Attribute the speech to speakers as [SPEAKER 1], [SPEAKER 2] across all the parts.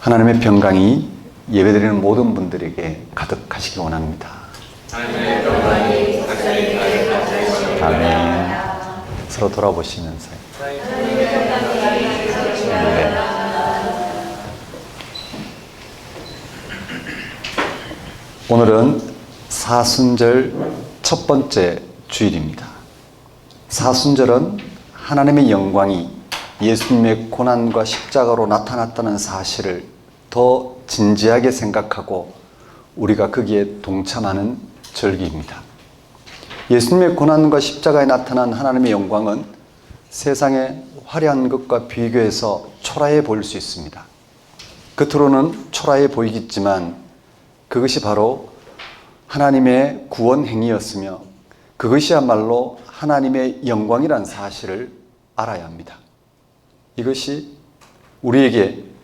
[SPEAKER 1] 하나님의 평강이 예배드리는 모든 분들에게 가득하시기 원합니다. 아멘. 서로 돌아보시면서. 네. 오늘은 사순절 첫 번째 주일입니다. 사순절은 하나님의 영광이 예수님의 고난과 십자가로 나타났다는 사실을 더 진지하게 생각하고 우리가 거기에 동참하는 절기입니다. 예수님의 고난과 십자가에 나타난 하나님의 영광은 세상의 화려한 것과 비교해서 초라해 보일 수 있습니다. 겉으로는 초라해 보이겠지만 그것이 바로 하나님의 구원 행위였으며 그것이야말로 하나님의 영광이란 사실을 알아야 합니다. 이것이 우리에게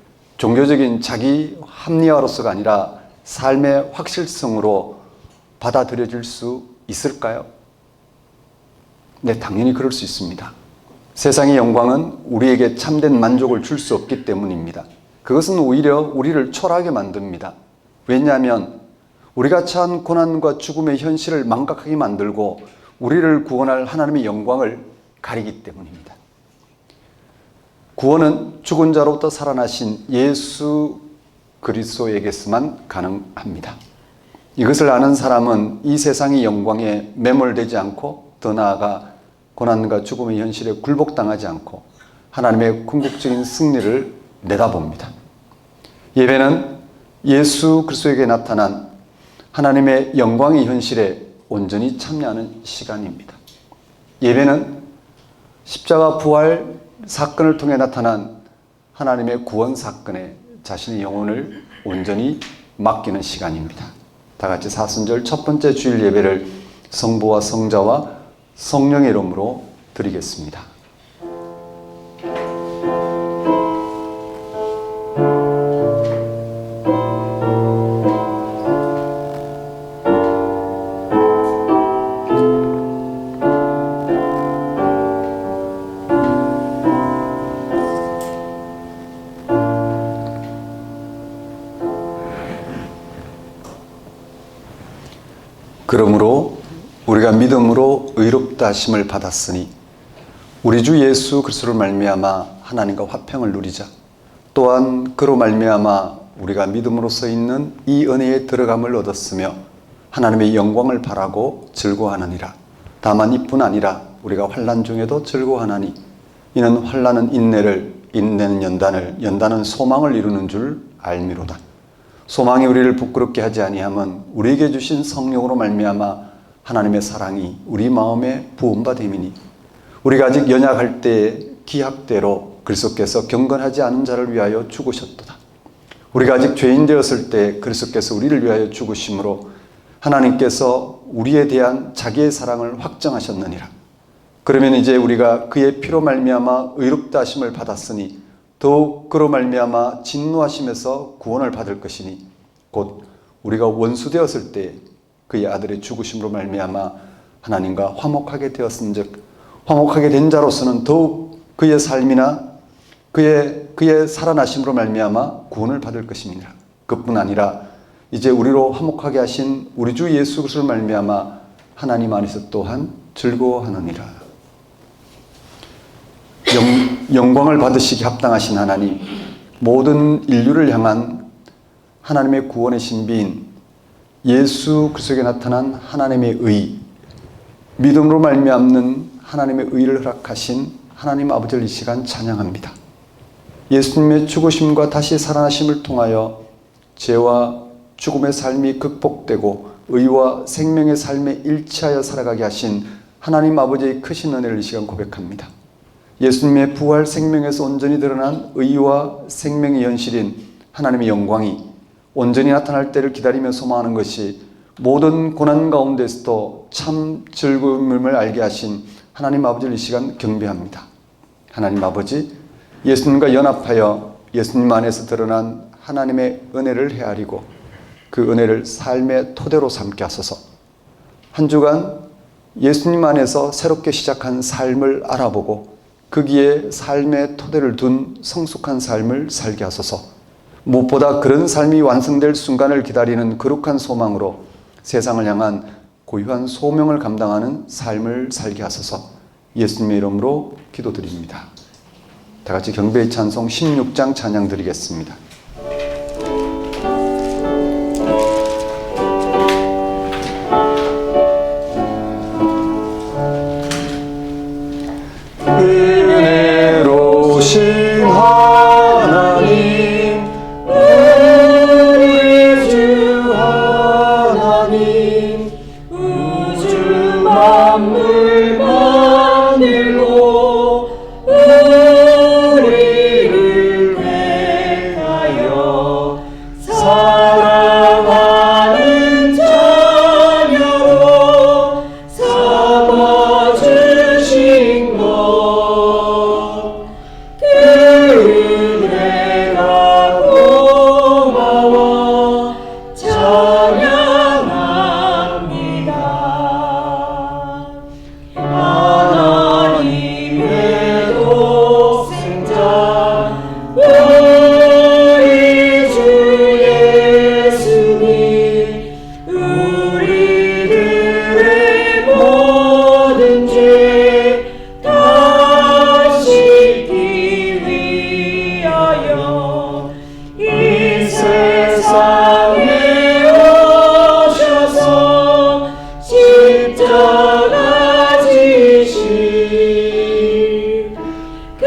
[SPEAKER 1] 종교적인 자기 합리화로서가 아니라 삶의 확실성으로 받아들여질 수 있을까요? 네, 당연히 그럴 수 있습니다. 세상의 영광은 우리에게 참된 만족을 줄 수 없기 때문입니다. 그것은 오히려 우리를 초라하게 만듭니다. 왜냐하면 우리가 처한 고난과 죽음의 현실을 망각하게 만들고 우리를 구원할 하나님의 영광을 가리기 때문입니다. 구원은 죽은 자로부터 살아나신 예수 그리스도에게서만 가능합니다. 이것을 아는 사람은 이 세상의 영광에 매몰되지 않고 더 나아가 고난과 죽음의 현실에 굴복당하지 않고 하나님의 궁극적인 승리를 내다봅니다. 예배는 예수 그리스도에게 나타난 하나님의 영광의 현실에 온전히 참여하는 시간입니다. 예배는 십자가 부활 사건을 통해 나타난 하나님의 구원 사건에 자신의 영혼을 온전히 맡기는 시간입니다. 다 같이 사순절 첫 번째 주일 예배를 성부와 성자와 성령의 이름으로 드리겠습니다. 그러므로 우리가 믿음으로 의롭다 하심을 받았으니 우리 주 예수 그리스도를 말미암아 하나님과 화평을 누리자. 또한 그로 말미암아 우리가 믿음으로써 있는 이 은혜에 들어감을 얻었으며 하나님의 영광을 바라고 즐거워하느니라. 다만 이뿐 아니라 우리가 환난 중에도 즐거워하나니 이는 환난은 인내를, 인내는 연단을, 연단은 소망을 이루는 줄 알미로다. 소망이 우리를 부끄럽게 하지 아니함은 우리에게 주신 성령으로 말미암아 하나님의 사랑이 우리 마음에 부음받음이니 우리가 아직 연약할 때에 기약대로 그리스도께서 경건하지 않은 자를 위하여 죽으셨도다. 우리가 아직 죄인 되었을 때 그리스도께서 우리를 위하여 죽으심으로 하나님께서 우리에 대한 자기의 사랑을 확정하셨느니라. 그러면 이제 우리가 그의 피로 말미암아 의롭다 하심을 받았으니 더욱 그로 말미암아 진노하심에서 구원을 받을 것이니 곧 우리가 원수 되었을 때 그의 아들의 죽으심으로 말미암아 하나님과 화목하게 되었은즉 화목하게 된 자로서는 더욱 그의 삶이나 그의 살아나심으로 말미암아 구원을 받을 것입니다. 그뿐 아니라 이제 우리로 화목하게 하신 우리 주 예수 그리스도를 말미암아 하나님 안에서 또한 즐거워하느니라. 영광을 받으시기 합당하신 하나님, 모든 인류를 향한 하나님의 구원의 신비인 예수 그리스도에게 나타난 하나님의 의, 믿음으로 말미암는 하나님의 의를 허락하신 하나님 아버지를 이 시간 찬양합니다. 예수님의 죽으심과 다시 살아나심을 통하여 죄와 죽음의 삶이 극복되고 의와 생명의 삶에 일치하여 살아가게 하신 하나님 아버지의 크신 은혜를 이 시간 고백합니다. 예수님의 부활 생명에서 온전히 드러난 의와 생명의 현실인 하나님의 영광이 온전히 나타날 때를 기다리며 소망하는 것이 모든 고난 가운데서도 참 즐거움을 알게 하신 하나님 아버지를 이 시간 경배합니다. 하나님 아버지, 예수님과 연합하여 예수님 안에서 드러난 하나님의 은혜를 헤아리고 그 은혜를 삶의 토대로 삼게 하소서. 한 주간 예수님 안에서 새롭게 시작한 삶을 알아보고 거기에 삶의 토대를 둔 성숙한 삶을 살게 하소서. 무엇보다 그런 삶이 완성될 순간을 기다리는 거룩한 소망으로 세상을 향한 고유한 소명을 감당하는 삶을 살게 하소서. 예수님의 이름으로 기도드립니다. 다 같이 경배의 찬송 16장 찬양 드리겠습니다. 은혜로우신 하나님, 우리 주 하나님, 우주 만물 만들고 우리를 택하여 사랑하는 자녀로 삼아주신 것, 은혜가 고마워 찬양합니다. 하나님의 독생자 우리 주 예수님, 우리들의 모든 죄 다 씻기 위하여 이 세상에 오셔서 십자가 지신 그 큰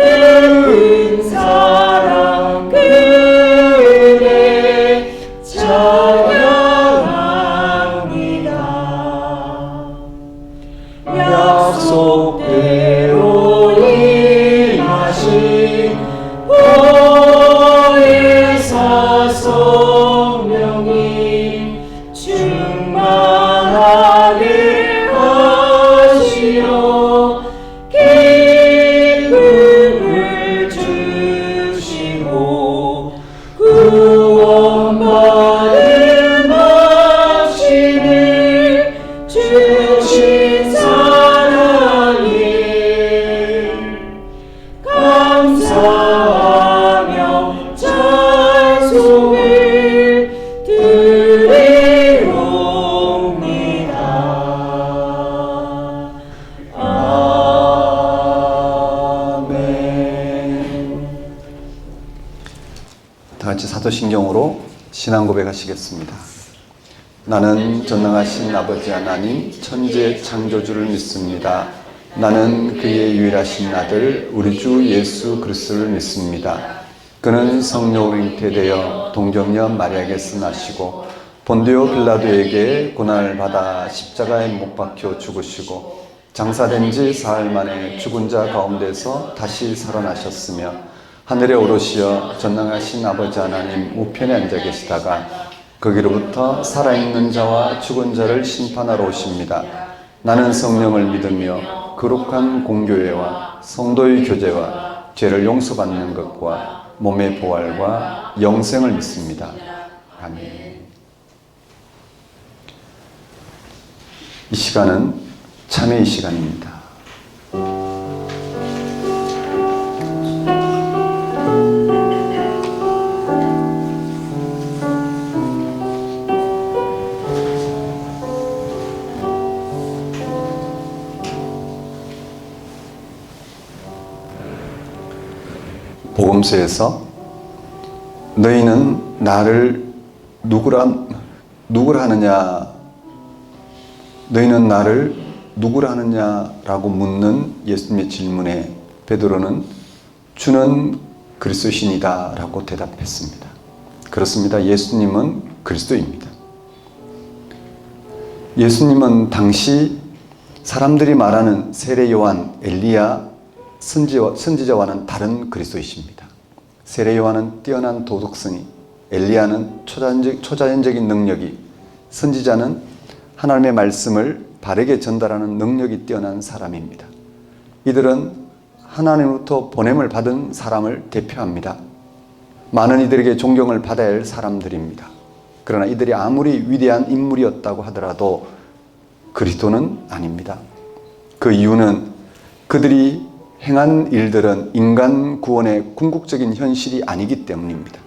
[SPEAKER 1] 사랑, 그 은혜 찬양합니다. 약속대로 임하신 보혜사 성령이 충만하게 하시어 기쁨을 주시고 구원받은 확신을 주신 사랑이 감사하며 찬송을 드리옵니다. 아멘. 다 같이 사도신경으로 신앙 고백하시겠습니다. 나는 전능하신 아버지 하나님 천지의 창조주를 믿습니다. 나는 그의 유일하신 아들 우리 주 예수 그리스도를 믿습니다. 그는 성령으로 잉태되어 동정녀 마리아에게서 나시고 본디오 빌라도에게 고난을 받아 십자가에 못 박혀 죽으시고 장사된 지 사흘 만에 죽은 자 가운데서 다시 살아나셨으며 하늘에 오르시어 전능하신 아버지 하나님 우편에 앉아 계시다가 거기로부터 살아있는 자와 죽은 자를 심판하러 오십니다. 나는 성령을 믿으며 거룩한 공교회와 성도의 교제와 죄를 용서받는 것과 몸의 부활과 영생을 믿습니다. 아멘. 이 시간은 참회의 시간입니다. 복음서에서 너희는 나를 누구라 하느냐, 너희는 나를 누구라 하느냐라고 묻는 예수님의 질문에 베드로는 주는 그리스도시니다 라고 대답했습니다. 그렇습니다. 예수님은 그리스도입니다. 예수님은 당시 사람들이 말하는 세례 요한, 엘리야, 선지자와는 다른 그리스도이십니다. 세례 요한은 뛰어난 도덕성이, 엘리야는 초자연적인 능력이, 선지자는 하나님의 말씀을 바르게 전달하는 능력이 뛰어난 사람입니다. 이들은 하나님으로부터 보냄을 받은 사람을 대표합니다. 많은 이들에게 존경을 받아야 할 사람들입니다. 그러나 이들이 아무리 위대한 인물이었다고 하더라도 그리스도는 아닙니다. 그 이유는 그들이 행한 일들은 인간 구원의 궁극적인 현실이 아니기 때문입니다.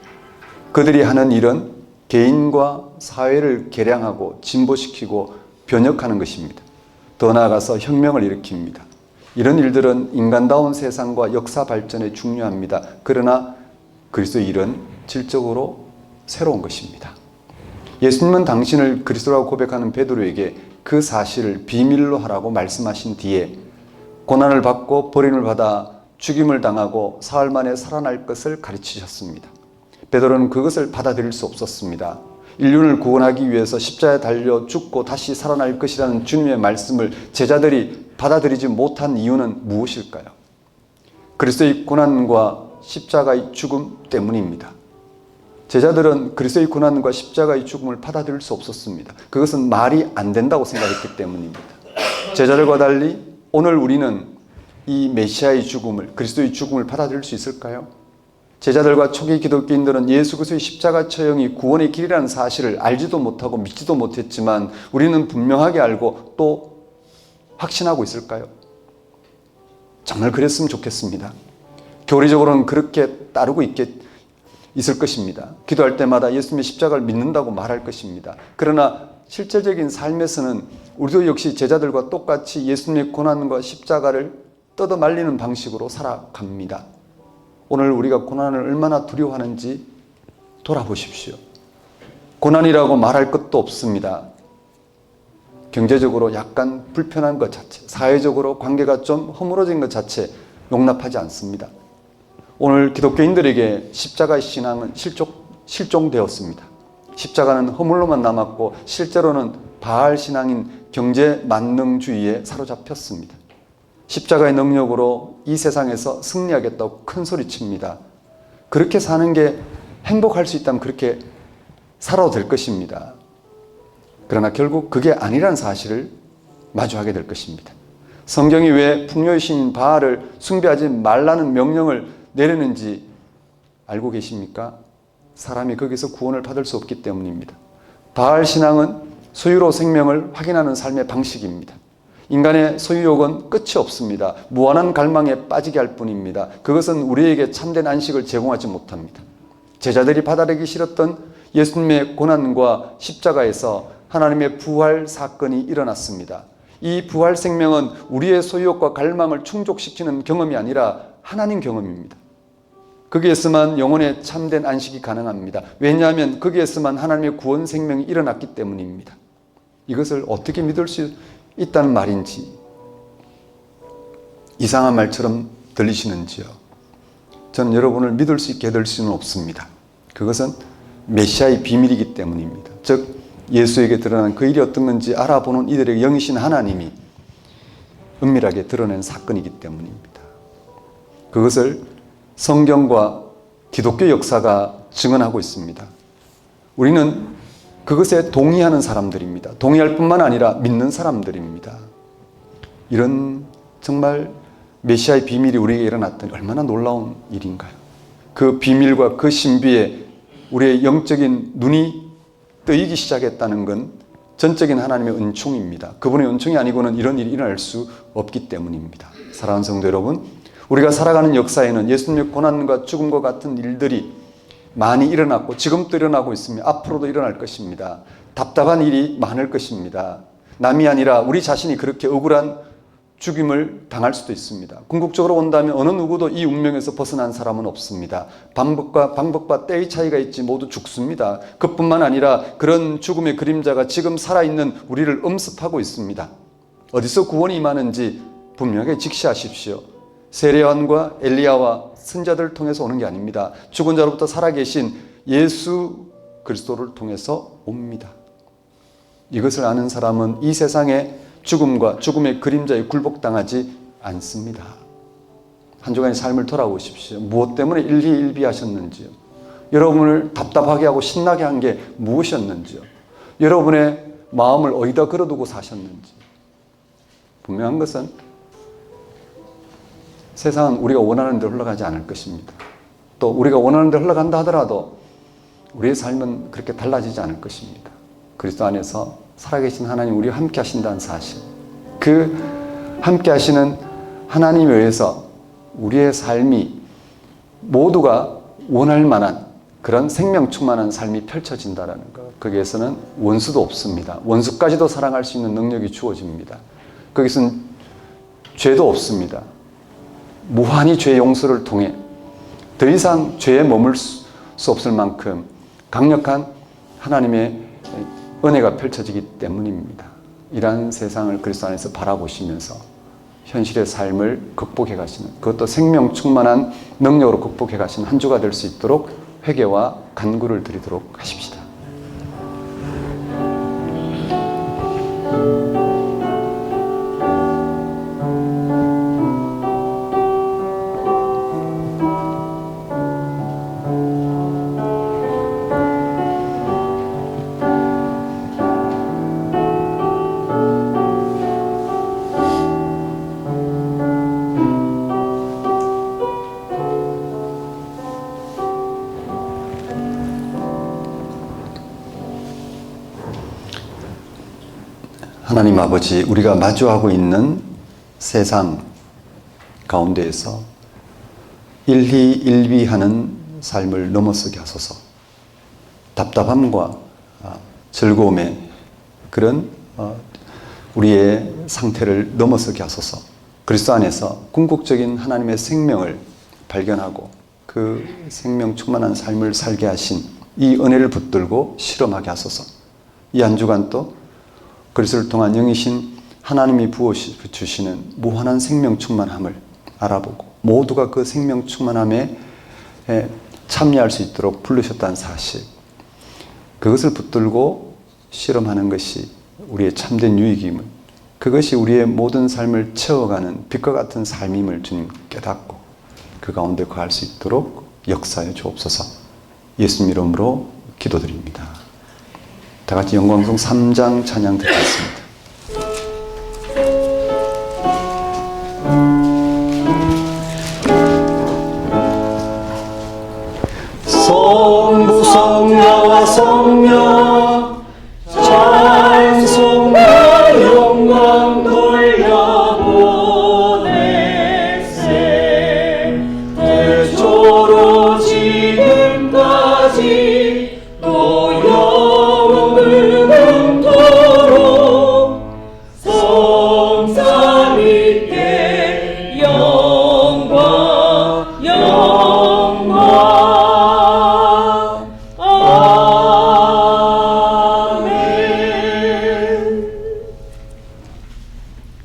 [SPEAKER 1] 그들이 하는 일은 개인과 사회를 개량하고 진보시키고 변혁하는 것입니다. 더 나아가서 혁명을 일으킵니다. 이런 일들은 인간다운 세상과 역사 발전에 중요합니다. 그러나 그리스도의 일은 질적으로 새로운 것입니다. 예수님은 당신을 그리스도라고 고백하는 베드로에게 그 사실을 비밀로 하라고 말씀하신 뒤에 고난을 받고 버림을 받아 죽임을 당하고 사흘 만에 살아날 것을 가르치셨습니다. 베드로는 그것을 받아들일 수 없었습니다. 인류를 구원하기 위해서 십자가에 달려 죽고 다시 살아날 것이라는 주님의 말씀을 제자들이 받아들이지 못한 이유는 무엇일까요? 그리스도의 고난과 십자가의 죽음 때문입니다. 제자들은 그리스도의 고난과 십자가의 죽음을 받아들일 수 없었습니다. 그것은 말이 안 된다고 생각했기 때문입니다. 제자들과 달리 오늘 우리는 이 메시아의 죽음을, 그리스도의 죽음을 받아들일 수 있을까요? 제자들과 초기 기독교인들은 예수 그리스도의 십자가 처형이 구원의 길이라는 사실을 알지도 못하고 믿지도 못했지만 우리는 분명하게 알고 또 확신하고 있을까요? 정말 그랬으면 좋겠습니다. 교리적으로는 그렇게 따르고 있을 것입니다. 기도할 때마다 예수님의 십자가를 믿는다고 말할 것입니다. 그러나 실제적인 삶에서는 우리도 역시 제자들과 똑같이 예수님의 고난과 십자가를 뜯어 말리는 방식으로 살아갑니다. 오늘 우리가 고난을 얼마나 두려워하는지 돌아보십시오. 고난이라고 말할 것도 없습니다. 경제적으로 약간 불편한 것 자체, 사회적으로 관계가 좀 허물어진 것 자체 용납하지 않습니다. 오늘 기독교인들에게 십자가의 신앙은 실종되었습니다. 십자가는 허물로만 남았고 실제로는 바알 신앙인 경제 만능주의에 사로잡혔습니다. 십자가의 능력으로 이 세상에서 승리하겠다고 큰 소리칩니다. 그렇게 사는 게 행복할 수 있다면 그렇게 살아도 될 것입니다. 그러나 결국 그게 아니라는 사실을 마주하게 될 것입니다. 성경이 왜 풍요의 신인 바알을 숭배하지 말라는 명령을 내렸는지 알고 계십니까? 사람이 거기서 구원을 받을 수 없기 때문입니다. 바알 신앙은 소유로 생명을 확인하는 삶의 방식입니다. 인간의 소유욕은 끝이 없습니다. 무한한 갈망에 빠지게 할 뿐입니다. 그것은 우리에게 참된 안식을 제공하지 못합니다. 제자들이 받아들이기 싫었던 예수님의 고난과 십자가에서 하나님의 부활 사건이 일어났습니다. 이 부활 생명은 우리의 소유욕과 갈망을 충족시키는 경험이 아니라 하나님 경험입니다. 거기에서만 영혼의 참된 안식이 가능합니다. 왜냐하면 거기에서만 하나님의 구원 생명이 일어났기 때문입니다. 이것을 어떻게 믿을 수 있다는 말인지 이상한 말처럼 들리시는지요? 저는 여러분을 믿을 수 있게 될 수는 없습니다. 그것은 메시아의 비밀이기 때문입니다. 즉 예수에게 드러난 그 일이 어떤 건지 알아보는 이들에게 영이신 하나님이 은밀하게 드러낸 사건이기 때문입니다. 그것을 성경과 기독교 역사가 증언하고 있습니다. 우리는 그것에 동의하는 사람들입니다. 동의할 뿐만 아니라 믿는 사람들입니다. 이런 정말 메시아의 비밀이 우리에게 일어났더니 얼마나 놀라운 일인가요? 그 비밀과 그 신비에 우리의 영적인 눈이 뜨이기 시작했다는 건 전적인 하나님의 은총입니다. 그분의 은총이 아니고는 이런 일이 일어날 수 없기 때문입니다. 사랑하는 성도 여러분, 우리가 살아가는 역사에는 예수님의 고난과 죽음과 같은 일들이 많이 일어났고 지금도 일어나고 있으며 앞으로도 일어날 것입니다. 답답한 일이 많을 것입니다. 남이 아니라 우리 자신이 그렇게 억울한 죽임을 당할 수도 있습니다. 궁극적으로 본다면 어느 누구도 이 운명에서 벗어난 사람은 없습니다. 방법과 때의 차이가 있지 모두 죽습니다. 그뿐만 아니라 그런 죽음의 그림자가 지금 살아있는 우리를 엄습하고 있습니다. 어디서 구원이 임하는지 분명하게 직시하십시오. 세례요한과 엘리야와 선자들을 통해서 오는 게 아닙니다. 죽은 자로부터 살아계신 예수 그리스도를 통해서 옵니다. 이것을 아는 사람은 이 세상에 죽음과 죽음의 그림자에 굴복당하지 않습니다. 한 주간의 삶을 돌아보십시오. 무엇 때문에 일희일비하셨는지요? 여러분을 답답하게 하고 신나게 한 게 무엇이었는지요? 여러분의 마음을 어디다 걸어두고 사셨는지. 분명한 것은 세상은 우리가 원하는 대로 흘러가지 않을 것입니다. 또 우리가 원하는 대로 흘러간다 하더라도 우리의 삶은 그렇게 달라지지 않을 것입니다. 그리스도 안에서 살아계신 하나님 우리와 함께 하신다는 사실, 그 함께 하시는 하나님에 의해서 우리의 삶이 모두가 원할 만한 그런 생명 충만한 삶이 펼쳐진다는 것. 거기에서는 원수도 없습니다. 원수까지도 사랑할 수 있는 능력이 주어집니다. 거기서는 죄도 없습니다. 무한히 죄 용서를 통해 더 이상 죄에 머물 수 없을 만큼 강력한 하나님의 은혜가 펼쳐지기 때문입니다. 이러한 세상을 그리스도 안에서 바라보시면서 현실의 삶을 극복해 가시는, 그것도 생명 충만한 능력으로 극복해 가시는 한 주가 될 수 있도록 회개와 간구를 드리도록 하십시다. 하나님 아버지, 우리가 마주하고 있는 세상 가운데에서 일희일비하는 삶을 넘어서게 하소서. 답답함과 즐거움의 그런 우리의 상태를 넘어서게 하소서. 그리스도 안에서 궁극적인 하나님의 생명을 발견하고 그 생명 충만한 삶을 살게 하신 이 은혜를 붙들고 실험하게 하소서. 이 한 주간 또 그리스도를 통한 영이신 하나님이 부어주시는 무한한 생명 충만함을 알아보고 모두가 그 생명 충만함에 참여할 수 있도록 부르셨다는 사실, 그것을 붙들고 실험하는 것이 우리의 참된 유익임을, 그것이 우리의 모든 삶을 채워가는 빛과 같은 삶임을 주님 깨닫고 그 가운데 거할 수 있도록 역사해 주옵소서. 예수님 이름으로 기도드립니다. 다 같이 영광송 3장 찬양 듣겠습니다.
[SPEAKER 2] 성부 성자와 성령 찬송과 영광 돌려보내세. 태초로 지금까지 또 영원토록 성삼위께 영광 영광. 아멘.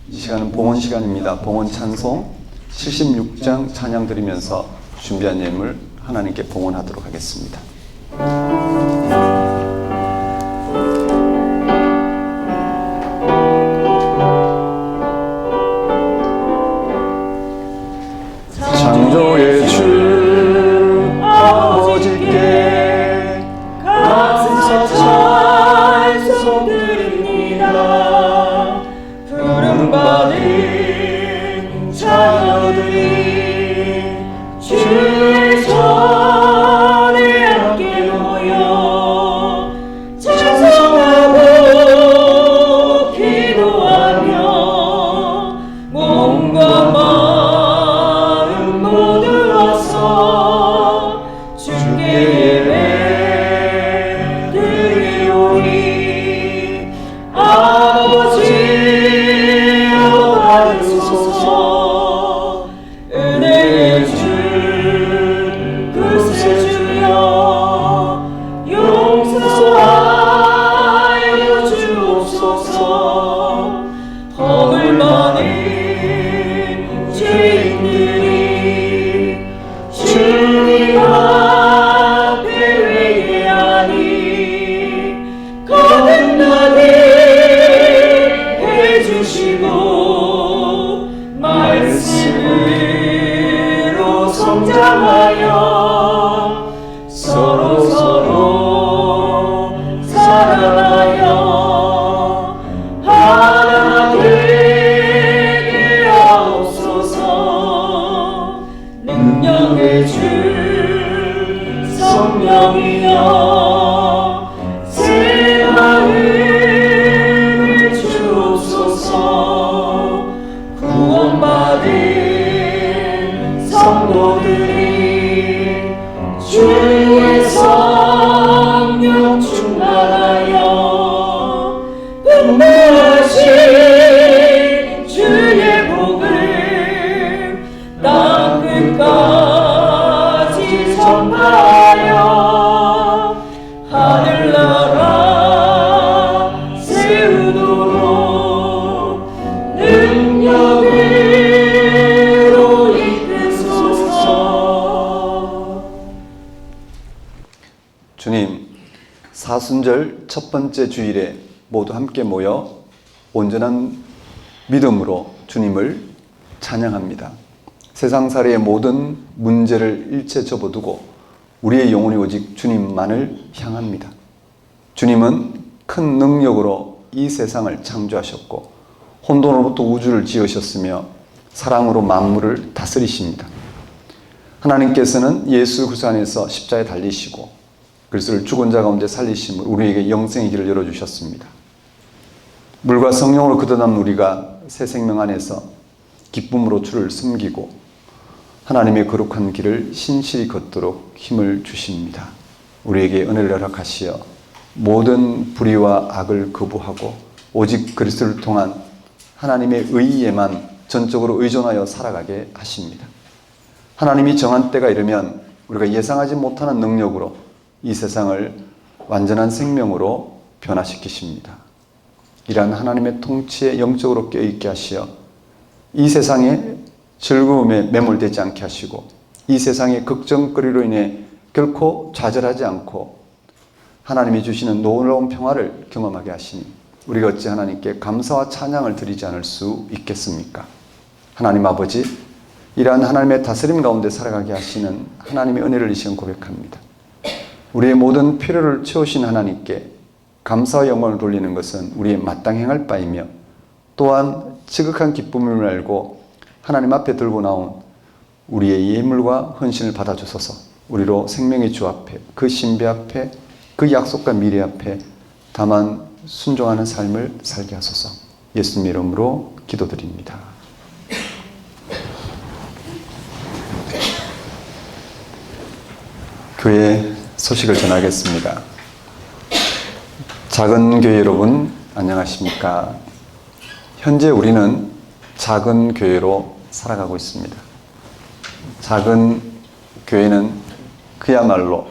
[SPEAKER 1] 이 시간은 봉헌 시간입니다. 봉헌 찬송 76장 찬양 드리면서 준비한 예물 하나님께 봉헌하도록 하겠습니다. 창조의 주 아버지께
[SPEAKER 2] 감사 찬송드립니다. 부름받은 자녀들이 주의 전에 함께
[SPEAKER 1] 주님, 사순절 첫 번째 주일에 모두 함께 모여 온전한 믿음으로 주님을 찬양합니다. 세상살이의 모든 문제를 일체 접어두고 우리의 영혼이 오직 주님만을 향합니다. 주님은 큰 능력으로 이 세상을 창조하셨고 혼돈으로부터 우주를 지으셨으며 사랑으로 만물을 다스리십니다. 하나님께서는 예수 그리스도 안에서 십자가에 달리시고 그리스도를 죽은 자 가운데 살리심으로 우리에게 영생의 길을 열어주셨습니다. 물과 성령으로 거듭난 우리가 새 생명 안에서 기쁨으로 주를 섬기고 하나님의 거룩한 길을 신실히 걷도록 힘을 주십니다. 우리에게 은혜를 허락하시어 모든 불의와 악을 거부하고 오직 그리스도를 통한 하나님의 의에만 전적으로 의존하여 살아가게 하십니다. 하나님이 정한 때가 이르면 우리가 예상하지 못하는 능력으로 이 세상을 완전한 생명으로 변화시키십니다. 이러한 하나님의 통치에 영적으로 껴있게 하시어 이 세상의 즐거움에 매몰되지 않게 하시고 이 세상의 걱정거리로 인해 결코 좌절하지 않고 하나님이 주시는 놀라운 평화를 경험하게 하시니 우리가 어찌 하나님께 감사와 찬양을 드리지 않을 수 있겠습니까? 하나님 아버지, 이러한 하나님의 다스림 가운데 살아가게 하시는 하나님의 은혜를 이 시간 고백합니다. 우리의 모든 필요를 채우신 하나님께 감사와 영광을 돌리는 것은 우리의 마땅히 행할 바이며 또한 지극한 기쁨을 알고 하나님 앞에 들고 나온 우리의 예물과 헌신을 받아주소서. 우리로 생명의 주 앞에, 그 신비 앞에, 그 약속과 미래 앞에 다만 순종하는 삶을 살게 하소서. 예수님 이름으로 기도드립니다. 교회 소식을 전하겠습니다. 작은 교회 여러분 안녕하십니까? 현재 우리는 작은 교회로 살아가고 있습니다. 작은 교회는 그야말로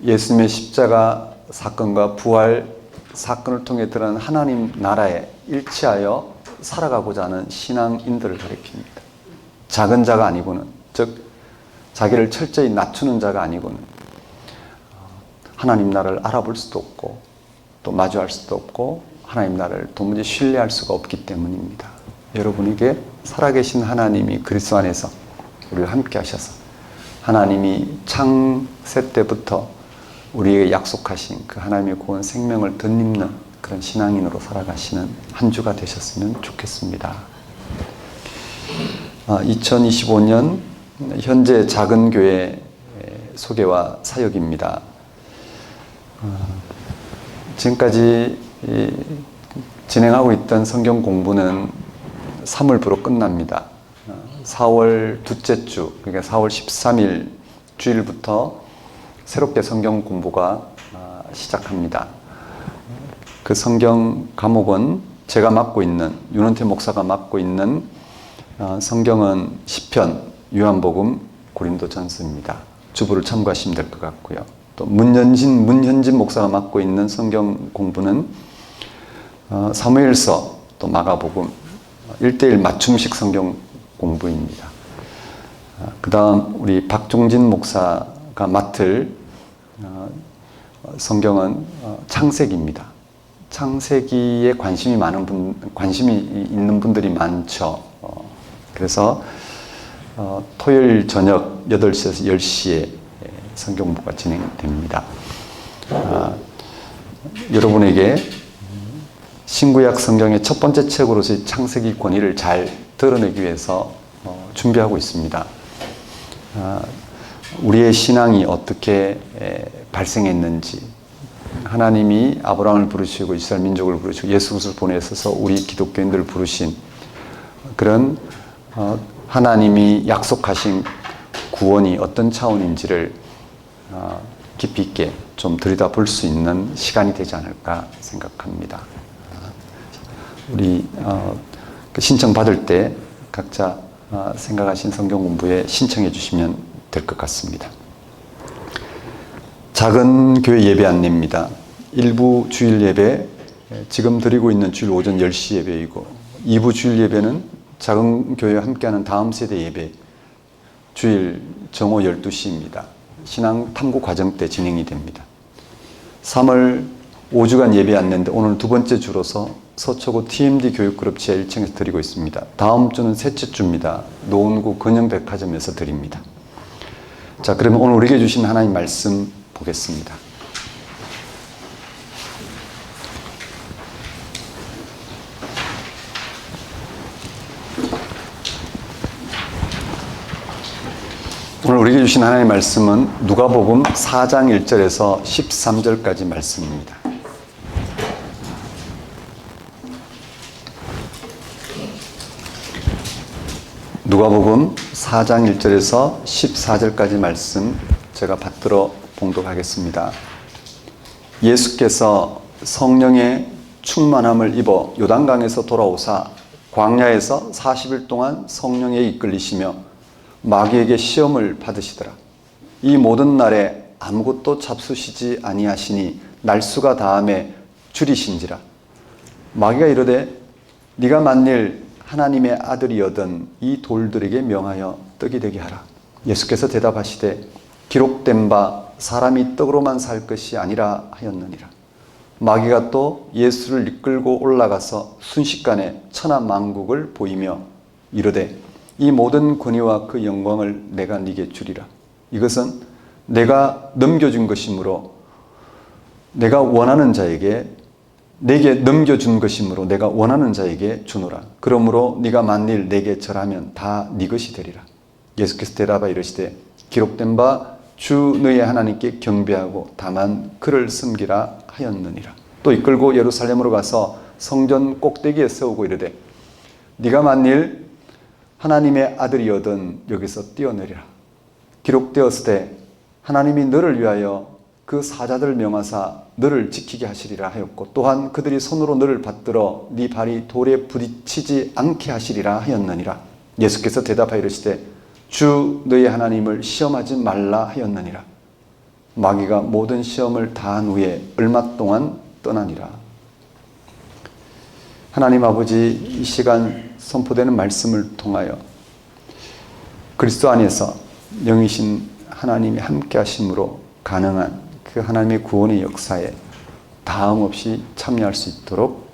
[SPEAKER 1] 예수님의 십자가 사건과 부활 사건을 통해 드러난 하나님 나라에 일치하여 살아가고자 하는 신앙인들을 가리킵니다. 작은 자가 아니고는, 즉 자기를 철저히 낮추는 자가 아니고는 하나님 나라를 알아볼 수도 없고 또 마주할 수도 없고 하나님 나라를 도무지 신뢰할 수가 없기 때문입니다. 여러분에게 살아계신 하나님이 그리스도 안에서 우리를 함께 하셔서 하나님이 창세 때부터 우리에게 약속하신 그 하나님의 구원 생명을 덧입는 그런 신앙인으로 살아가시는 한 주가 되셨으면 좋겠습니다. 2025년 현재 작은 교회 소개와 사역입니다. 지금까지 진행하고 있던 성경 공부는 3월부로 끝납니다. 4월 둘째 주, 그러니까 4월 13일 주일부터 새롭게 성경 공부가 시작합니다. 그 성경 과목은 제가 맡고 있는, 윤원태 목사가 맡고 있는 성경은 시편, 요한복음, 고린도전서입니다. 주부를 참고하시면 될 것 같고요. 또 문현진 목사가 맡고 있는 성경 공부는 사무엘서, 또 마가복음, 1:1 맞춤식 성경 공부입니다. 그 다음 우리 박종진 목사가 맡을 성경은 창세기입니다. 창세기에 관심이 있는 분들이 많죠. 그래서 토요일 저녁 8시에서 10시에 성경 공부가 진행됩니다. 여러분에게 신구약 성경의 첫 번째 책으로서의 창세기 권위를 잘 드러내기 위해서 준비하고 있습니다. 우리의 신앙이 어떻게 발생했는지, 하나님이 아브라함을 부르시고 이스라엘 민족을 부르시고 예수 그리스도를 보내셔서 우리 기독교인들을 부르신 그런 하나님이 약속하신 구원이 어떤 차원인지를 깊이 있게 좀 들여다볼 수 있는 시간이 되지 않을까 생각합니다. 우리 신청 받을 때 각자 생각하신 성경 공부에 신청해 주시면 될 것 같습니다. 작은 교회 예배 안내입니다. 일부 주일 예배, 지금 드리고 있는 주일 오전 10시 예배이고 2부 주일 예배는 작은 교회와 함께하는 다음 세대 예배, 주일 정오 12시입니다. 신앙 탐구 과정 때 진행이 됩니다. 3월 5주간 예배 안내인데 오늘 두 번째 주로서 서초구 TMD 교육그룹 지하 1층에서 드리고 있습니다. 다음 주는 셋째 주입니다. 노원구 근영백화점에서 드립니다. 자, 그러면 오늘 우리에게 주신 하나님 말씀 보겠습니다. 오늘 우리에게 주신 하나님의 말씀은 누가복음 4장 1절에서 13절까지 말씀입니다. 누가복음 4장 1절에서 14절까지 말씀 제가 받들어 봉독하겠습니다. 예수께서 성령의 충만함을 입어 요단강에서 돌아오사 광야에서 40일 동안 성령에 이끌리시며 마귀에게 시험을 받으시더라. 이 모든 날에 아무것도 잡수시지 아니하시니 날수가 다함에 줄이신지라. 마귀가 이르되 네가 만일 하나님의 아들이여든 이 돌들에게 명하여 떡이 되게 하라. 예수께서 대답하시되 기록된 바 사람이 떡으로만 살 것이 아니라 하였느니라. 마귀가 또 예수를 이끌고 올라가서 순식간에 천하만국을 보이며 이르되 이 모든 권위와 그 영광을 내가 네게 주리라. 이것은 내가 넘겨준 것이므로 내가 원하는 자에게 내게 넘겨준 것이므로 내가 원하는 자에게 주노라. 그러므로 네가 만일 내게 절하면 다 네 것이 되리라. 예수께서 대답하여 이르시되 기록된 바 주 너의 하나님께 경배하고 다만 그를 섬기라 하였느니라. 또 이끌고 예루살렘으로 가서 성전 꼭대기에 세우고 이르되 네가 만일 하나님의 아들이여든 여기서 뛰어내리라. 기록되었으되 하나님이 너를 위하여 그 사자들을 명하사 너를 지키게 하시리라 하였고 또한 그들이 손으로 너를 받들어 네 발이 돌에 부딪히지 않게 하시리라 하였느니라. 예수께서 대답하여 이르시되 주 너의 하나님을 시험하지 말라 하였느니라. 마귀가 모든 시험을 다한 후에 얼마 동안 떠나니라. 하나님 아버지, 이 시간 선포되는 말씀을 통하여 그리스도 안에서 영이신 하나님이 함께 하심으로 가능한 그 하나님의 구원의 역사에 다음 없이 참여할 수 있도록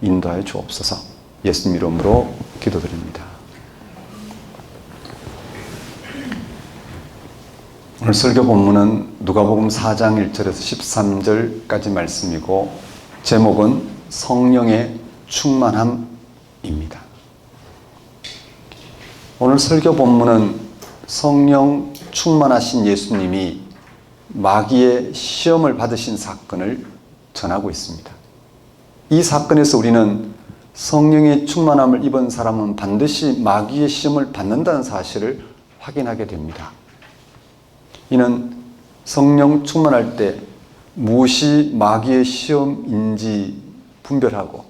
[SPEAKER 1] 인도하여 주옵소서. 예수님 이름으로 기도드립니다. 오늘 설교 본문은 누가복음 4장 1절에서 13절까지 말씀이고 제목은 성령의 충만함입니다. 오늘 설교 본문은 성령 충만하신 예수님이 마귀의 시험을 받으신 사건을 전하고 있습니다. 이 사건에서 우리는 성령의 충만함을 입은 사람은 반드시 마귀의 시험을 받는다는 사실을 확인하게 됩니다. 이는 성령 충만할 때 무엇이 마귀의 시험인지 분별하고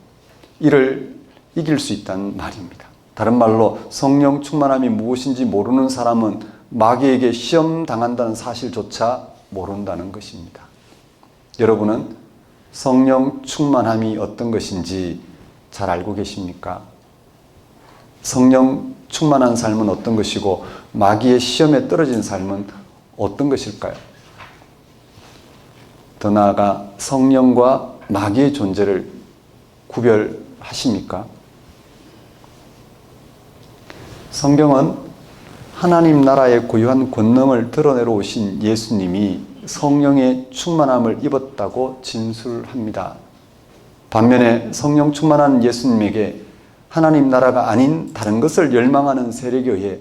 [SPEAKER 1] 이를 이길 수 있다는 말입니다. 다른 말로 성령 충만함이 무엇인지 모르는 사람은 마귀에게 시험 당한다는 사실조차 모른다는 것입니다. 여러분은 성령 충만함이 어떤 것인지 잘 알고 계십니까? 성령 충만한 삶은 어떤 것이고 마귀의 시험에 떨어진 삶은 어떤 것일까요? 더 나아가 성령과 마귀의 존재를 구별하십니까? 성경은 하나님 나라의 고유한 권능을 드러내러 오신 예수님이 성령의 충만함을 입었다고 진술합니다. 반면에 성령 충만한 예수님에게 하나님 나라가 아닌 다른 것을 열망하는 세력에 의해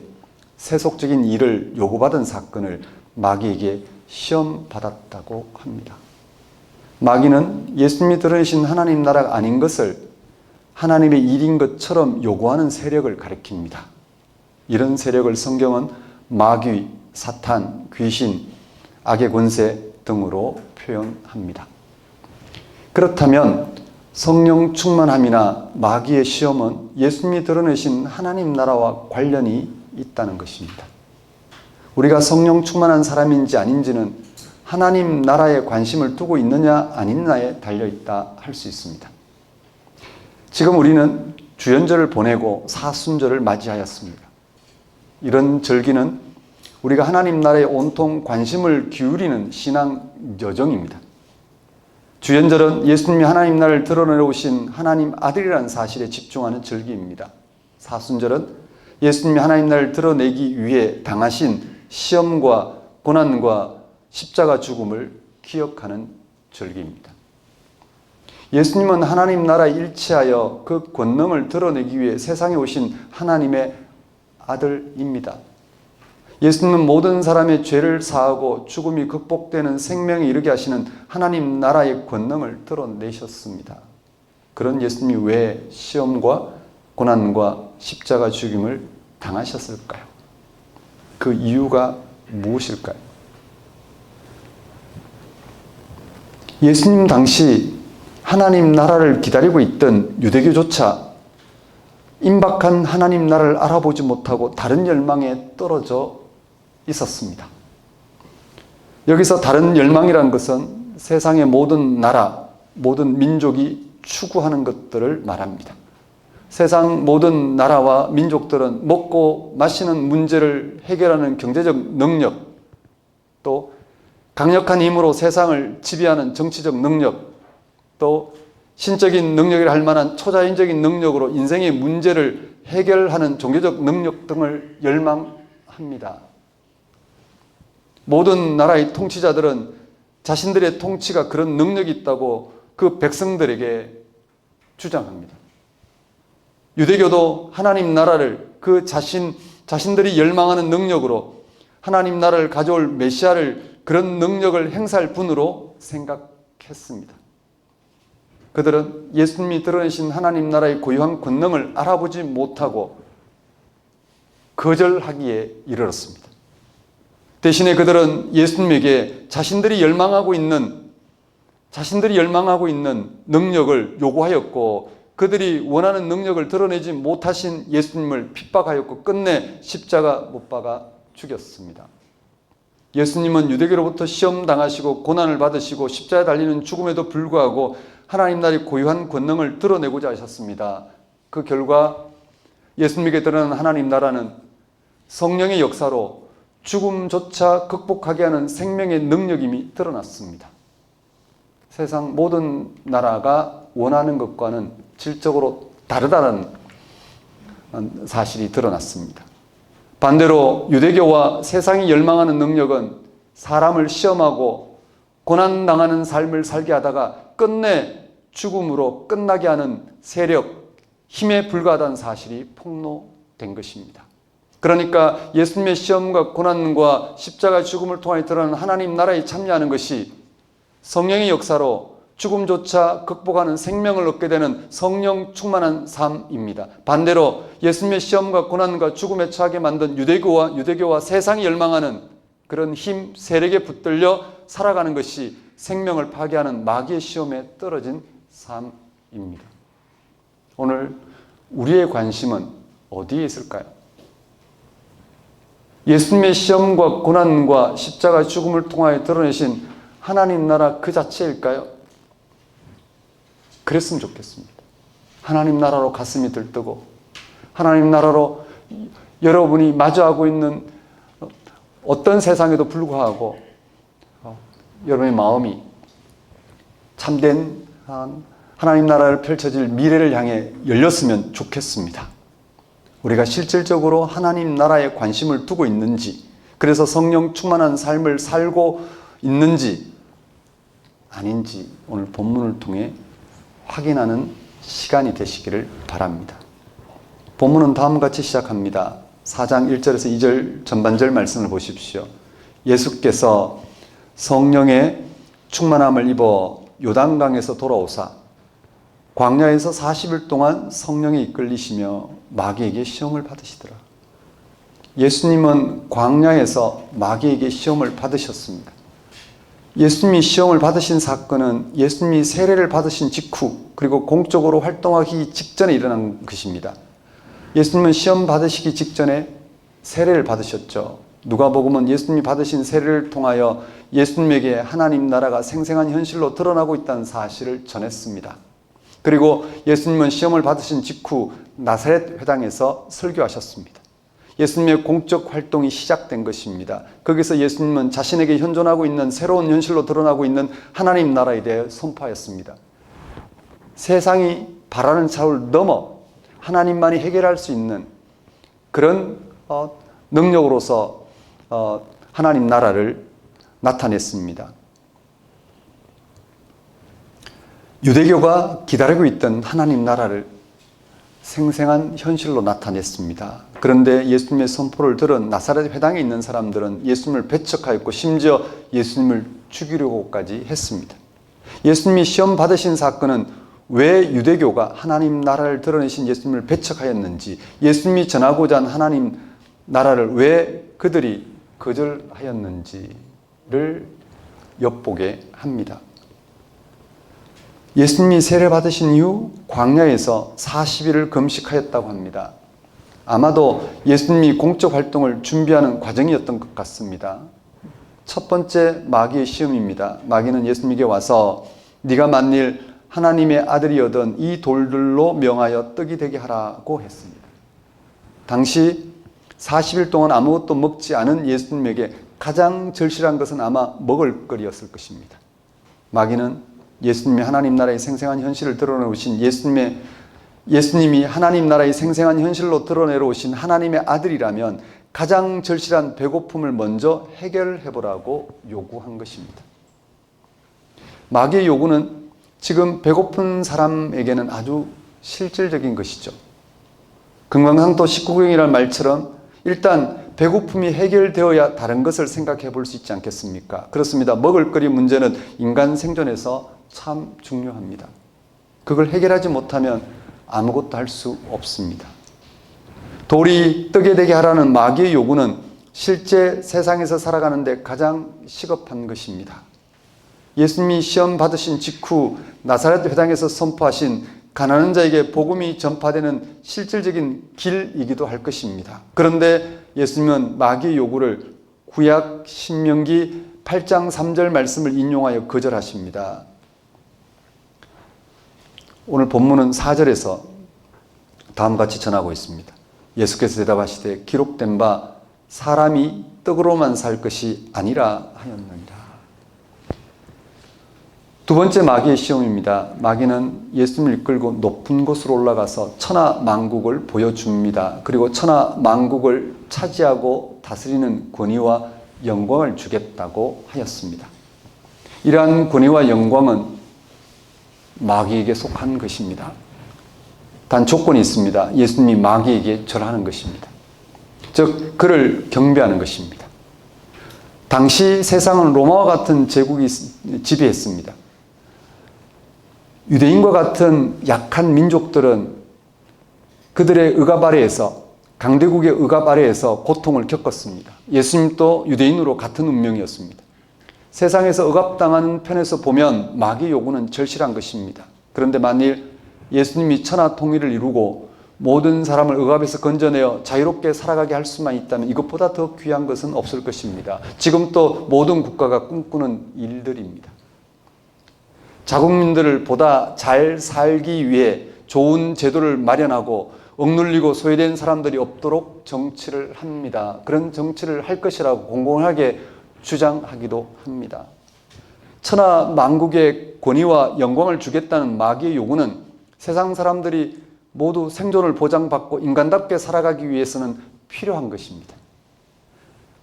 [SPEAKER 1] 세속적인 일을 요구받은 사건을 마귀에게 시험받았다고 합니다. 마귀는 예수님이 드러내신 하나님 나라가 아닌 것을 하나님의 일인 것처럼 요구하는 세력을 가리킵니다. 이런 세력을 성경은 마귀, 사탄, 귀신, 악의 권세 등으로 표현합니다. 그렇다면 성령 충만함이나 마귀의 시험은 예수님이 드러내신 하나님 나라와 관련이 있다는 것입니다. 우리가 성령 충만한 사람인지 아닌지는 하나님 나라에 관심을 두고 있느냐 아니느냐에 달려있다 할 수 있습니다. 지금 우리는 주연절을 보내고 사순절을 맞이하였습니다. 이런 절기는 우리가 하나님 나라에 온통 관심을 기울이는 신앙 여정입니다. 주연절은 예수님이 하나님 나라를 드러내오신 하나님 아들이라는 사실에 집중하는 절기입니다. 사순절은 예수님이 하나님 나라를 드러내기 위해 당하신 시험과 고난과 십자가 죽음을 기억하는 절기입니다. 예수님은 하나님 나라에 일치하여 그 권능을 드러내기 위해 세상에 오신 하나님의 아들입니다. 예수님은 모든 사람의 죄를 사하고 죽음이 극복되는 생명에 이르게 하시는 하나님 나라의 권능을 드러내셨습니다. 그런 예수님이 왜 시험과 고난과 십자가 죽임을 당하셨을까요? 그 이유가 무엇일까요? 예수님 당시 하나님 나라를 기다리고 있던 유대교조차 임박한 하나님 나라를 알아보지 못하고 다른 열망에 떨어져 있었습니다. 여기서 다른 열망이란 것은 세상의 모든 나라, 모든 민족이 추구하는 것들을 말합니다. 세상 모든 나라와 민족들은 먹고 마시는 문제를 해결하는 경제적 능력, 또 강력한 힘으로 세상을 지배하는 정치적 능력, 또 신적인 능력이라 할 만한 초자연적인 능력으로 인생의 문제를 해결하는 종교적 능력 등을 열망합니다. 모든 나라의 통치자들은 자신들의 통치가 그런 능력이 있다고 그 백성들에게 주장합니다. 유대교도 하나님 나라를 그 자신들이 열망하는 능력으로 하나님 나라를 가져올 메시아를 그런 능력을 행사할 분으로 생각했습니다. 그들은 예수님이 드러내신 하나님 나라의 고유한 권능을 알아보지 못하고 거절하기에 이르렀습니다. 대신에 그들은 예수님에게 자신들이 열망하고 있는 능력을 요구하였고 그들이 원하는 능력을 드러내지 못하신 예수님을 핍박하였고 끝내 십자가 못 박아 죽였습니다. 예수님은 유대교로부터 시험 당하시고 고난을 받으시고 십자가에 달리는 죽음에도 불구하고 하나님 나라의 고유한 권능을 드러내고자 하셨습니다. 그 결과 예수님에게 드러난 하나님 나라는 성령의 역사로 죽음조차 극복하게 하는 생명의 능력임이 드러났습니다. 세상 모든 나라가 원하는 것과는 질적으로 다르다는 사실이 드러났습니다. 반대로 유대교와 세상이 열망하는 능력은 사람을 시험하고 고난당하는 삶을 살게 하다가 끝내 죽음으로 끝나게 하는 세력, 힘에 불과하다는 사실이 폭로된 것입니다. 그러니까 예수님의 시험과 고난과 십자가 죽음을 통해 드러나는 하나님 나라에 참여하는 것이 성령의 역사로 죽음조차 극복하는 생명을 얻게 되는 성령 충만한 삶입니다. 반대로 예수님의 시험과 고난과 죽음에 처하게 만든 유대교와 세상이 열망하는 그런 힘, 세력에 붙들려 살아가는 것이 생명을 파괴하는 마귀의 시험에 떨어진 삶입니다. 오늘 우리의 관심은 어디에 있을까요? 예수님의 시험과 고난과 십자가 죽음을 통하여 드러내신 하나님 나라 그 자체일까요? 그랬으면 좋겠습니다. 하나님 나라로 가슴이 들뜨고 하나님 나라로 여러분이 마주하고 있는 어떤 세상에도 불구하고 여러분의 마음이 참된 하나님 나라를 펼쳐질 미래를 향해 열렸으면 좋겠습니다. 우리가 실질적으로 하나님 나라에 관심을 두고 있는지, 그래서 성령 충만한 삶을 살고 있는지 아닌지 오늘 본문을 통해 확인하는 시간이 되시기를 바랍니다. 본문은 다음과 같이 시작합니다. 4장 1절에서 2절 전반절 말씀을 보십시오. 예수께서 성령의 충만함을 입어 요단강에서 돌아오사 광야에서 40일 동안 성령에 이끌리시며 마귀에게 시험을 받으시더라. 예수님은 광야에서 마귀에게 시험을 받으셨습니다. 예수님이 시험을 받으신 사건은 예수님이 세례를 받으신 직후 그리고 공적으로 활동하기 직전에 일어난 것입니다. 예수님은 시험 받으시기 직전에 세례를 받으셨죠. 누가복음은 예수님이 받으신 세례를 통하여 예수님에게 하나님 나라가 생생한 현실로 드러나고 있다는 사실을 전했습니다. 그리고 예수님은 시험을 받으신 직후 나사렛 회당에서 설교하셨습니다. 예수님의 공적 활동이 시작된 것입니다. 거기서 예수님은 자신에게 현존하고 있는 새로운 현실로 드러나고 있는 하나님 나라에 대해 선포하였습니다. 세상이 바라는 차원을 넘어 하나님만이 해결할 수 있는 그런 능력으로서 하나님 나라를 나타냈습니다. 유대교가 기다리고 있던 하나님 나라를 생생한 현실로 나타냈습니다. 그런데 예수님의 선포를 들은 나사렛 회당에 있는 사람들은 예수님을 배척하였고 심지어 예수님을 죽이려고까지 했습니다. 예수님이 시험 받으신 사건은 왜 유대교가 하나님 나라를 드러내신 예수님을 배척하였는지, 예수님이 전하고자 한 하나님 나라를 왜 그들이 거절하였는지를 엿보게 합니다. 예수님이 세례 받으신 이후 광야에서 40일을 금식하였다고 합니다. 아마도 예수님이 공적 활동을 준비하는 과정이었던 것 같습니다. 첫 번째 마귀의 시험입니다. 마귀는 예수님에게 와서 네가 만일 하나님의 아들이여든 이 돌들로 명하여 떡이 되게 하라고 했습니다. 당시 40일 동안 아무것도 먹지 않은 예수님에게 가장 절실한 것은 아마 먹을거리였을 것입니다. 마귀는 예수님이 하나님 나라의 생생한 현실을 드러내오신 예수님이 하나님 나라의 생생한 현실로 드러내오신 하나님의 아들이라면 가장 절실한 배고픔을 먼저 해결해보라고 요구한 것입니다. 마귀의 요구는 지금 배고픈 사람에게는 아주 실질적인 것이죠. 금강산도 19경이라는 말처럼 일단 배고픔이 해결되어야 다른 것을 생각해 볼 수 있지 않겠습니까? 그렇습니다. 먹을거리 문제는 인간 생존에서 참 중요합니다. 그걸 해결하지 못하면 아무것도 할 수 없습니다. 돌이 떡이 되게 하라는 마귀의 요구는 실제 세상에서 살아가는데 가장 시급한 것입니다. 예수님이 시험 받으신 직후 나사렛 회당에서 선포하신 가난한 자에게 복음이 전파되는 실질적인 길이기도 할 것입니다. 그런데 예수님은 마귀의 요구를 구약 신명기 8장 3절 말씀을 인용하여 거절하십니다. 오늘 본문은 4절에서 다음과 같이 전하고 있습니다. 예수께서 대답하시되 기록된 바 사람이 떡으로만 살 것이 아니라 하였느니라. 두 번째 마귀의 시험입니다. 마귀는 예수님을 이끌고 높은 곳으로 올라가서 천하만국을 보여줍니다. 그리고 천하만국을 차지하고 다스리는 권위와 영광을 주겠다고 하였습니다. 이러한 권위와 영광은 마귀에게 속한 것입니다. 단 조건이 있습니다. 예수님이 마귀에게 절하는 것입니다. 즉 그를 경배하는 것입니다. 당시 세상은 로마와 같은 제국이 지배했습니다. 유대인과 같은 약한 민족들은 그들의 억압 아래에서, 강대국의 억압 아래에서 고통을 겪었습니다. 예수님도 유대인으로 같은 운명이었습니다. 세상에서 억압당하는 편에서 보면 마귀의 요구는 절실한 것입니다. 그런데 만일 예수님이 천하 통일을 이루고 모든 사람을 억압에서 건져내어 자유롭게 살아가게 할 수만 있다면 이것보다 더 귀한 것은 없을 것입니다. 지금 또 모든 국가가 꿈꾸는 일들입니다. 자국민들을 보다 잘 살기 위해 좋은 제도를 마련하고 억눌리고 소외된 사람들이 없도록 정치를 합니다. 그런 정치를 할 것이라고 공공하게 주장하기도 합니다. 천하 만국의 권위와 영광을 주겠다는 마귀의 요구는 세상 사람들이 모두 생존을 보장받고 인간답게 살아가기 위해서는 필요한 것입니다.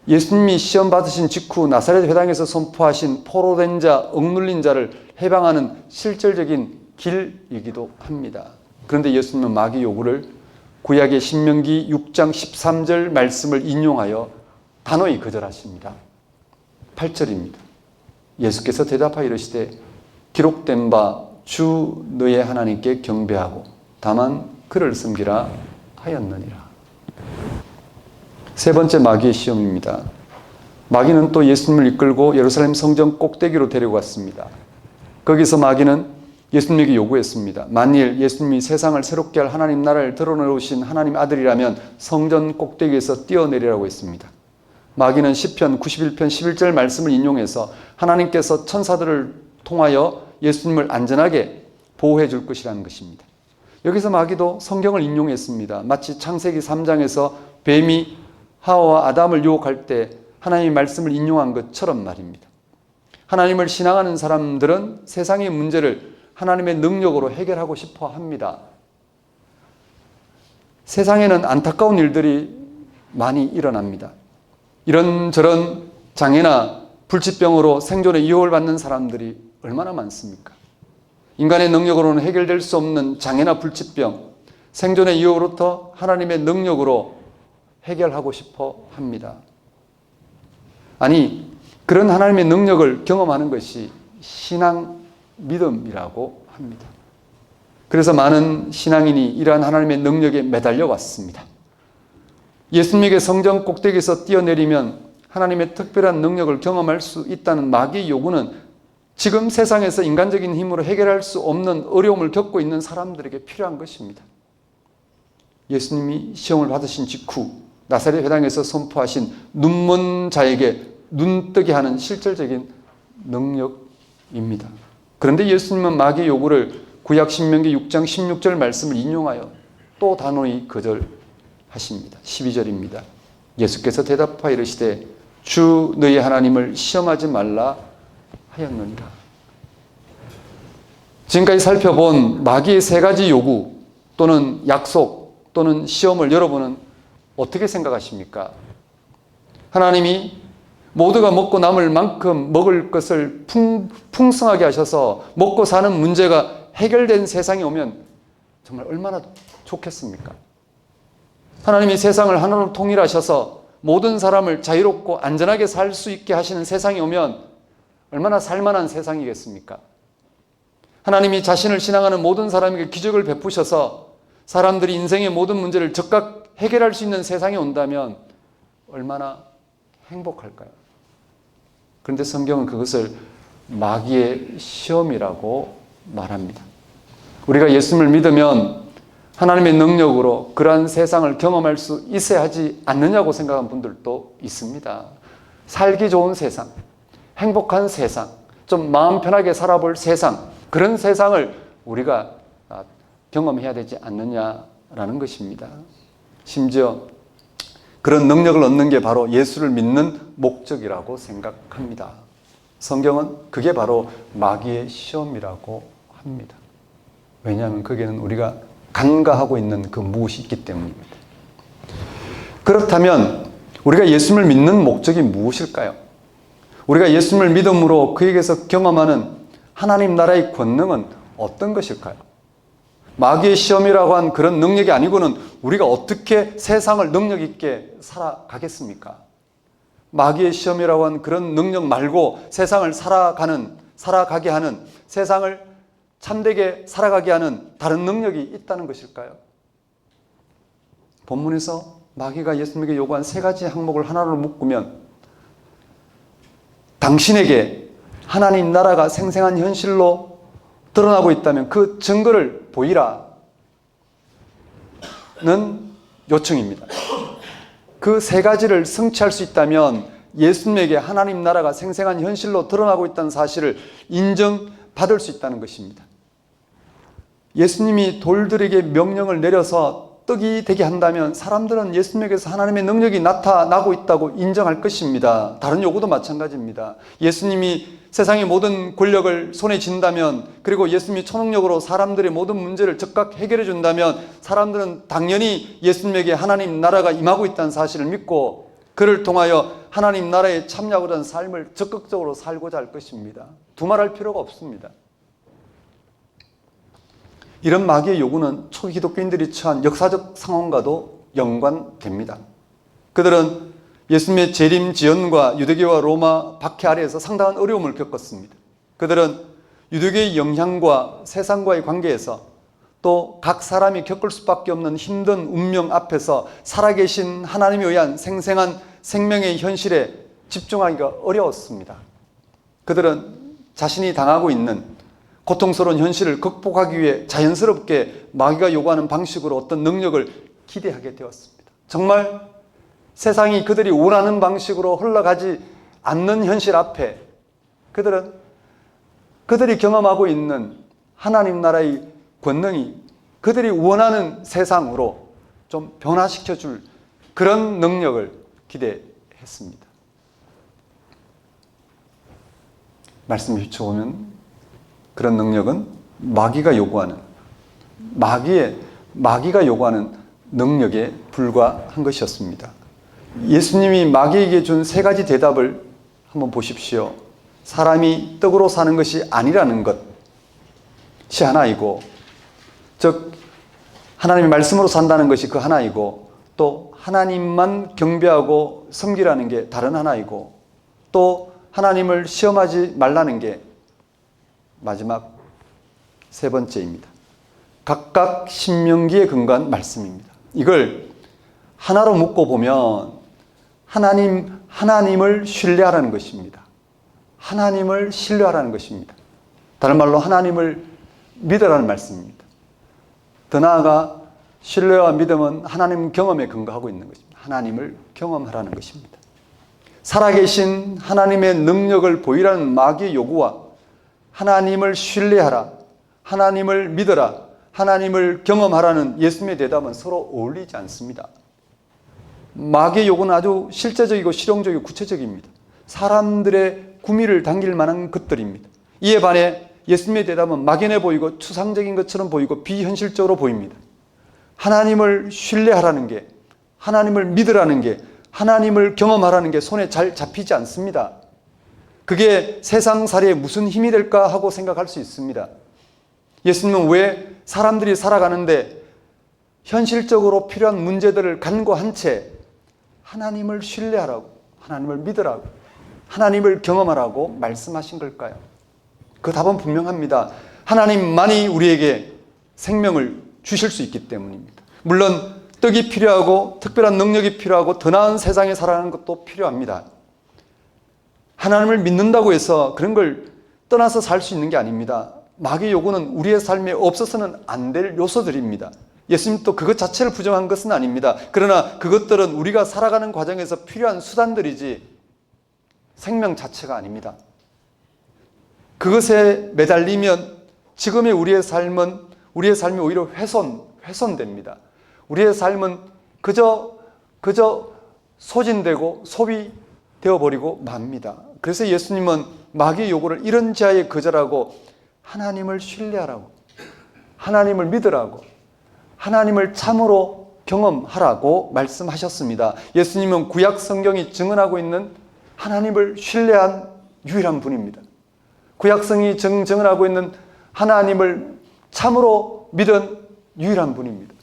[SPEAKER 1] 예수님이 시험 받으신 직후 나사렛 회당에서 선포하신 포로된 자, 억눌린 자를 해방하는 실질적인 길이기도 합니다. 그런데 예수님은 마귀 요구를 구약의 신명기 6장 13절 말씀을 인용하여 단호히 거절하십니다. 8절입니다. 예수께서 대답하여 이르시되 기록된 바 주 너의 하나님께 경배하고 다만 그를 섬기라 하였느니라. 세 번째 마귀의 시험입니다. 마귀는 또 예수님을 이끌고 예루살렘 성전 꼭대기로 데려갔습니다. 거기서 마귀는 예수님에게 요구했습니다. 만일 예수님이 세상을 새롭게 할 하나님 나라를 드러내오신 하나님 아들이라면 성전 꼭대기에서 뛰어내리라고 했습니다. 마귀는 시편 91편 11절 말씀을 인용해서 하나님께서 천사들을 통하여 예수님을 안전하게 보호해 줄 것이라는 것입니다. 여기서 마귀도 성경을 인용했습니다. 마치 창세기 3장에서 뱀이 하와와 아담을 유혹할 때 하나님의 말씀을 인용한 것처럼 말입니다. 하나님을 신앙하는 사람들은 세상의 문제를 하나님의 능력으로 해결하고 싶어 합니다. 세상에는 안타까운 일들이 많이 일어납니다. 이런저런 장애나 불치병으로 생존의 유혹을 받는 사람들이 얼마나 많습니까? 인간의 능력으로는 해결될 수 없는 장애나 불치병, 생존의 유혹으로부터 하나님의 능력으로 해결하고 싶어 합니다. 아니, 그런 하나님의 능력을 경험하는 것이 신앙 믿음이라고 합니다. 그래서 많은 신앙인이 이러한 하나님의 능력에 매달려 왔습니다. 예수님에게 성전 꼭대기에서 뛰어내리면 하나님의 특별한 능력을 경험할 수 있다는 마귀의 요구는 지금 세상에서 인간적인 힘으로 해결할 수 없는 어려움을 겪고 있는 사람들에게 필요한 것입니다. 예수님이 시험을 받으신 직후 나사렛 회당에서 선포하신 눈먼 자에게 눈뜨게 하는 실질적인 능력입니다. 그런데 예수님은 마귀의 요구를 구약 신명기 6장 16절 말씀을 인용하여 또 단호히 거절하십니다. 12절입니다. 예수께서 대답하여 이르시되 주 너희 하나님을 시험하지 말라 하였느니라. 지금까지 살펴본 마귀의 세 가지 요구 또는 약속 또는 시험을 여러분은 어떻게 생각하십니까? 하나님이 모두가 먹고 남을 만큼 먹을 것을 풍성하게 하셔서 먹고 사는 문제가 해결된 세상이 오면 정말 얼마나 좋겠습니까? 하나님이 세상을 하나로 통일하셔서 모든 사람을 자유롭고 안전하게 살 수 있게 하시는 세상이 오면 얼마나 살만한 세상이겠습니까? 하나님이 자신을 신앙하는 모든 사람에게 기적을 베푸셔서 사람들이 인생의 모든 문제를 즉각 해결할 수 있는 세상이 온다면 얼마나 행복할까요? 그런데 성경은 그것을 마귀의 시험이라고 말합니다. 우리가 예수님을 믿으면 하나님의 능력으로 그러한 세상을 경험할 수 있어야 하지 않느냐고 생각하는 분들도 있습니다. 살기 좋은 세상, 행복한 세상, 좀 마음 편하게 살아볼 세상, 그런 세상을 우리가 경험해야 되지 않느냐라는 것입니다. 심지어 그런 능력을 얻는 게 바로 예수를 믿는 목적이라고 생각합니다. 성경은 그게 바로 마귀의 시험이라고 합니다. 왜냐하면 거기에는 우리가 간과하고 있는 그 무엇이 있기 때문입니다. 그렇다면 우리가 예수님을 믿는 목적이 무엇일까요? 우리가 예수님을 믿음으로 그에게서 경험하는 하나님 나라의 권능은 어떤 것일까요? 마귀의 시험이라고 한 그런 능력이 아니고는 우리가 어떻게 세상을 능력 있게 살아가겠습니까? 마귀의 시험이라고 한 그런 능력 말고 세상을 살아가게 하는, 세상을 참되게 살아가게 하는 다른 능력이 있다는 것일까요? 본문에서 마귀가 예수님에게 요구한 세 가지 항목을 하나로 묶으면 당신에게 하나님 나라가 생생한 현실로 드러나고 있다면 그 증거를 보이라는 요청입니다. 그 세 가지를 성취할 수 있다면 예수님에게 하나님 나라가 생생한 현실로 드러나고 있다는 사실을 인정받을 수 있다는 것입니다. 예수님이 돌들에게 명령을 내려서 떡이 되게 한다면 사람들은 예수님에게서 하나님의 능력이 나타나고 있다고 인정할 것입니다. 다른 요구도 마찬가지입니다. 예수님이 세상의 모든 권력을 손에 쥔다면, 그리고 예수님이 초능력으로 사람들의 모든 문제를 즉각 해결해 준다면 사람들은 당연히 예수님에게 하나님 나라가 임하고 있다는 사실을 믿고 그를 통하여 하나님 나라에 참여하고자 하는 삶을 적극적으로 살고자 할 것입니다. 두말할 필요가 없습니다. 이런 마귀의 요구는 초기 기독교인들이 처한 역사적 상황과도 연관됩니다. 그들은 예수님의 재림 지연과 유대교와 로마 박해 아래에서 상당한 어려움을 겪었습니다. 그들은 유대교의 영향과 세상과의 관계에서 또 각 사람이 겪을 수밖에 없는 힘든 운명 앞에서 살아계신 하나님에 의한 생생한 생명의 현실에 집중하기가 어려웠습니다. 그들은 자신이 당하고 있는 고통스러운 현실을 극복하기 위해 자연스럽게 마귀가 요구하는 방식으로 어떤 능력을 기대하게 되었습니다. 정말 세상이 그들이 원하는 방식으로 흘러가지 않는 현실 앞에 그들이 경험하고 있는 하나님 나라의 권능이 그들이 원하는 세상으로 좀 변화시켜줄 그런 능력을 기대했습니다. 말씀을 휘쳐보면 그런 능력은 마귀가 요구하는 능력에 불과한 것이었습니다. 예수님이 마귀에게 준 세 가지 대답을 한번 보십시오. 사람이 떡으로 사는 것이 아니라는 것이 하나이고, 즉 하나님의 말씀으로 산다는 것이 그 하나이고, 또 하나님만 경배하고 섬기라는 게 다른 하나이고, 또 하나님을 시험하지 말라는 게 마지막 세 번째입니다. 각각 신명기에 근거한 말씀입니다. 이걸 하나로 묶고 보면 하나님을 신뢰하라는 것입니다. 하나님을 신뢰하라는 것입니다. 다른 말로 하나님을 믿으라는 말씀입니다. 더 나아가 신뢰와 믿음은 하나님 경험에 근거하고 있는 것입니다. 하나님을 경험하라는 것입니다. 살아계신 하나님의 능력을 보이라는 마귀의 요구와 하나님을 신뢰하라, 하나님을 믿어라, 하나님을 경험하라는 예수님의 대답은 서로 어울리지 않습니다. 마귀의 요구는 아주 실제적이고 실용적이고 구체적입니다. 사람들의 구미를 당길 만한 것들입니다. 이에 반해 예수님의 대답은 막연해 보이고 추상적인 것처럼 보이고 비현실적으로 보입니다. 하나님을 신뢰하라는 게, 하나님을 믿으라는 게, 하나님을 경험하라는 게 손에 잘 잡히지 않습니다. 그게 세상살이에 무슨 힘이 될까 하고 생각할 수 있습니다. 예수님은 왜 사람들이 살아가는데 현실적으로 필요한 문제들을 간과한 채 하나님을 신뢰하라고, 하나님을 믿으라고, 하나님을 경험하라고 말씀하신 걸까요? 그 답은 분명합니다. 하나님만이 우리에게 생명을 주실 수 있기 때문입니다. 물론 떡이 필요하고 특별한 능력이 필요하고 더 나은 세상에 살아가는 것도 필요합니다. 하나님을 믿는다고 해서 그런 걸 떠나서 살 수 있는 게 아닙니다. 마귀의 요구는 우리의 삶에 없어서는 안 될 요소들입니다. 예수님도 그것 자체를 부정한 것은 아닙니다. 그러나 그것들은 우리가 살아가는 과정에서 필요한 수단들이지 생명 자체가 아닙니다. 그것에 매달리면 지금의 우리의 삶이 오히려 훼손됩니다. 우리의 삶은 그저 소진되고 소비되어 버리고 맙니다. 그래서 예수님은 마귀의 요구를 이런 자에 거절하고 하나님을 신뢰하라고, 하나님을 믿으라고, 하나님을 참으로 경험하라고 말씀하셨습니다. 예수님은 구약 성경이 증언하고 있는 하나님을 신뢰한 유일한 분입니다. 구약성이 증언하고 있는 하나님을 참으로 믿은 유일한 분입니다.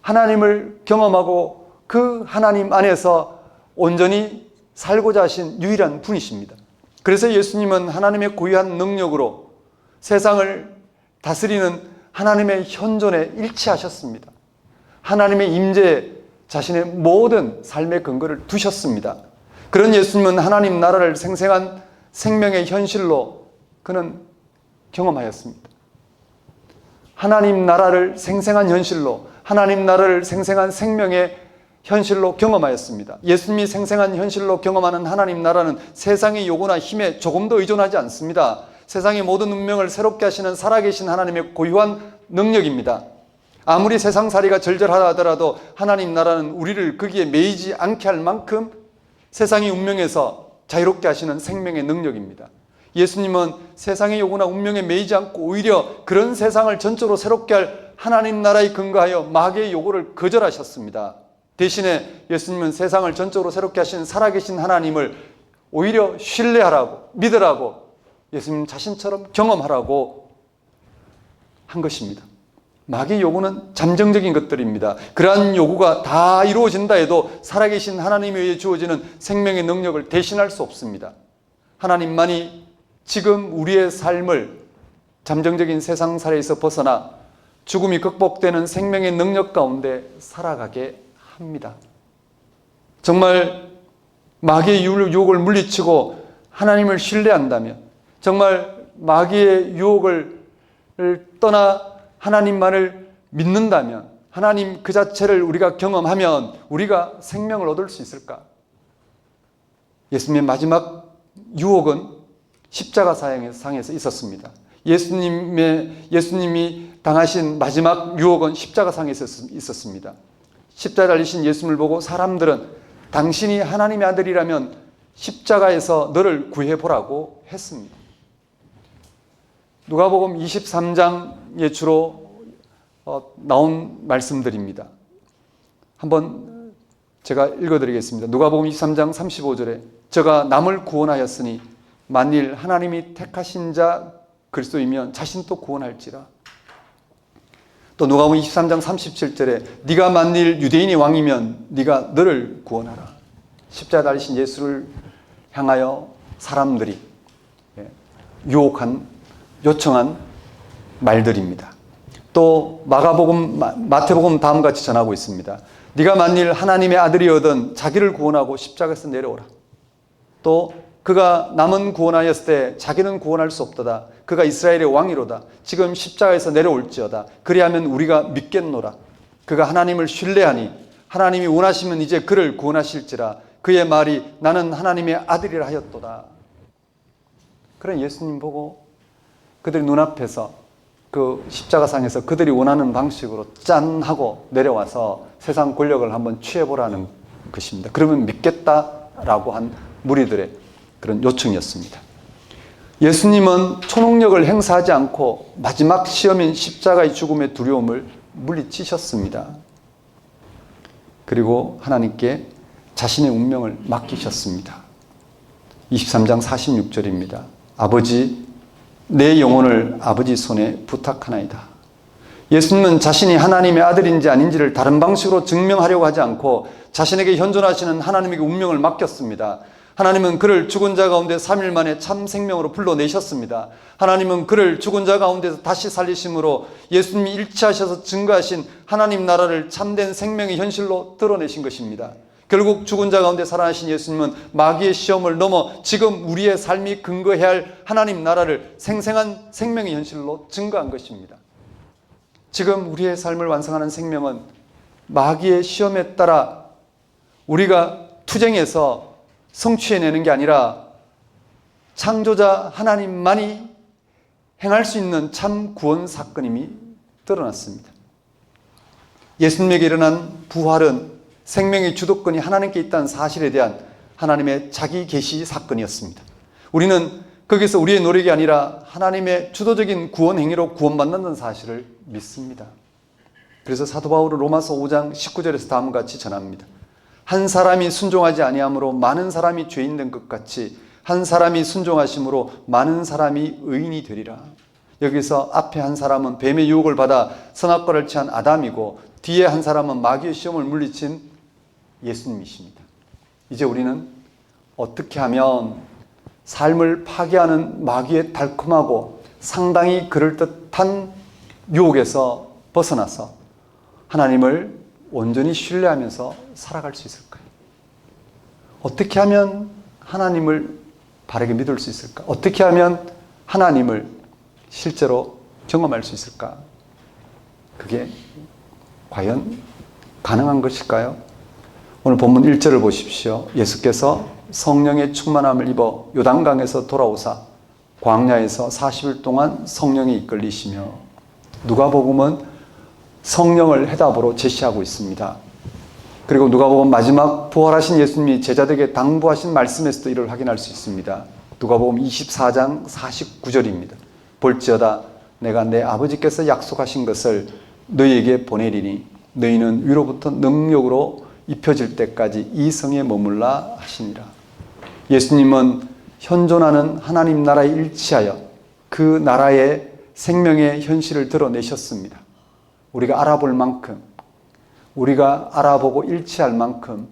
[SPEAKER 1] 하나님을 경험하고 그 하나님 안에서 온전히 살고자 하신 유일한 분이십니다. 그래서 예수님은 하나님의 고유한 능력으로 세상을 다스리는 하나님의 현존에 일치하셨습니다. 하나님의 임재에 자신의 모든 삶의 근거를 두셨습니다. 그런 예수님은 하나님 나라를 생생한 생명의 현실로 그는 경험하였습니다. 하나님 나라를 생생한 현실로, 하나님 나라를 생생한 생명의 현실로 경험하였습니다. 예수님이 생생한 현실로 경험하는 하나님 나라는 세상의 요구나 힘에 조금도 의존하지 않습니다. 세상의 모든 운명을 새롭게 하시는 살아계신 하나님의 고유한 능력입니다. 아무리 세상살이가 절절하다 하더라도 하나님 나라는 우리를 거기에 매이지 않게 할 만큼 세상의 운명에서 자유롭게 하시는 생명의 능력입니다. 예수님은 세상의 요구나 운명에 매이지 않고 오히려 그런 세상을 전적으로 새롭게 할 하나님 나라에 근거하여 마귀의 요구를 거절하셨습니다. 대신에 예수님은 세상을 전적으로 새롭게 하시는 살아계신 하나님을 오히려 신뢰하라고, 믿으라고, 예수님 자신처럼 경험하라고 한 것입니다. 마귀의 요구는 잠정적인 것들입니다. 그러한 요구가 다 이루어진다 해도 살아계신 하나님에 의해 주어지는 생명의 능력을 대신할 수 없습니다. 하나님만이 지금 우리의 삶을 잠정적인 세상살이에서 벗어나 죽음이 극복되는 생명의 능력 가운데 살아가게 합니다. 정말 마귀의 유혹을 물리치고 하나님을 신뢰한다면, 정말 마귀의 유혹을 떠나 하나님만을 믿는다면, 하나님 그 자체를 우리가 경험하면 우리가 생명을 얻을 수 있을까? 예수님의 마지막 유혹은 십자가상에서 있었습니다. 예수님이 당하신 마지막 유혹은 십자가상에서 있었습니다. 십자가 달리신 예수님을 보고 사람들은 당신이 하나님의 아들이라면 십자가에서 너를 구해보라고 했습니다. 누가복음 23장에 주로 나온 말씀들입니다. 한번 제가 읽어드리겠습니다. 누가복음 23장 35절에 저가 남을 구원하였으니 만일 하나님이 택하신 자 그리스도이면 자신도 구원할지라. 또 누가복음 23장 37절에 네가 만일 유대인의 왕이면 네가 너를 구원하라. 십자가 달리신 예수를 향하여 사람들이 요청한 말들입니다. 또 마태복음 다음과 같이 전하고 있습니다. 네가 만일 하나님의 아들이거든 자기를 구원하고 십자가에서 내려오라. 또 그가 남은 구원하였을 때 자기는 구원할 수 없도다. 그가 이스라엘의 왕이로다. 지금 십자가에서 내려올지어다. 그리하면 우리가 믿겠노라. 그가 하나님을 신뢰하니 하나님이 원하시면 이제 그를 구원하실지라. 그의 말이 나는 하나님의 아들이라 하였도다. 그런 예수님 보고 그들이 눈앞에서 그 십자가상에서 그들이 원하는 방식으로 짠 하고 내려와서 세상 권력을 한번 취해보라는 것입니다. 그러면 믿겠다라고 한 무리들의 그런 요청이었습니다. 예수님은 초능력을 행사하지 않고 마지막 시험인 십자가의 죽음의 두려움을 물리치셨습니다. 그리고 하나님께 자신의 운명을 맡기셨습니다. 23장 46절입니다. 아버지, 내 영혼을 아버지 손에 부탁하나이다. 예수님은 자신이 하나님의 아들인지 아닌지를 다른 방식으로 증명하려고 하지 않고 자신에게 현존하시는 하나님에게 운명을 맡겼습니다. 하나님은 그를 죽은 자 가운데 3일 만에 참 생명으로 불러내셨습니다. 하나님은 그를 죽은 자 가운데서 다시 살리심으로 예수님이 일치하셔서 증거하신 하나님 나라를 참된 생명의 현실로 드러내신 것입니다. 결국 죽은 자 가운데 살아나신 예수님은 마귀의 시험을 넘어 지금 우리의 삶이 근거해야 할 하나님 나라를 생생한 생명의 현실로 증거한 것입니다. 지금 우리의 삶을 완성하는 생명은 마귀의 시험에 따라 우리가 투쟁해서 성취해내는 게 아니라 창조자 하나님만이 행할 수 있는 참 구원 사건임이 드러났습니다. 예수님에게 일어난 부활은 생명의 주도권이 하나님께 있다는 사실에 대한 하나님의 자기 계시 사건이었습니다. 우리는 거기서 우리의 노력이 아니라 하나님의 주도적인 구원 행위로 구원받는다는 사실을 믿습니다. 그래서 사도 바울은 로마서 5장 19절에서 다음과 같이 전합니다. 한 사람이 순종하지 아니함으로 많은 사람이 죄인 된 것 같이 한 사람이 순종하심으로 많은 사람이 의인이 되리라. 여기서 앞에 한 사람은 뱀의 유혹을 받아 선악과를 취한 아담이고 뒤에 한 사람은 마귀의 시험을 물리친 예수님이십니다. 이제 우리는 어떻게 하면 삶을 파괴하는 마귀의 달콤하고 상당히 그럴듯한 유혹에서 벗어나서 하나님을 온전히 신뢰하면서 살아갈 수 있을까요? 어떻게 하면 하나님을 바르게 믿을 수 있을까? 어떻게 하면 하나님을 실제로 경험할 수 있을까? 그게 과연 가능한 것일까요? 오늘 본문 1절을 보십시오. 예수께서 성령의 충만함을 입어 요단강에서 돌아오사 광야에서 40일 동안 성령에 이끌리시며, 누가복음은 성령을 해답으로 제시하고 있습니다. 그리고 누가복음 마지막 부활하신 예수님이 제자들에게 당부하신 말씀에서도 이를 확인할 수 있습니다. 누가복음 24장 49절입니다. 볼지어다 내가 내 아버지께서 약속하신 것을 너희에게 보내리니 너희는 위로부터 능력으로 입혀질 때까지 이 성에 머물라 하시니라. 예수님은 현존하는 하나님 나라에 일치하여 그 나라의 생명의 현실을 드러내셨습니다. 우리가 알아볼 만큼, 우리가 알아보고 일치할 만큼,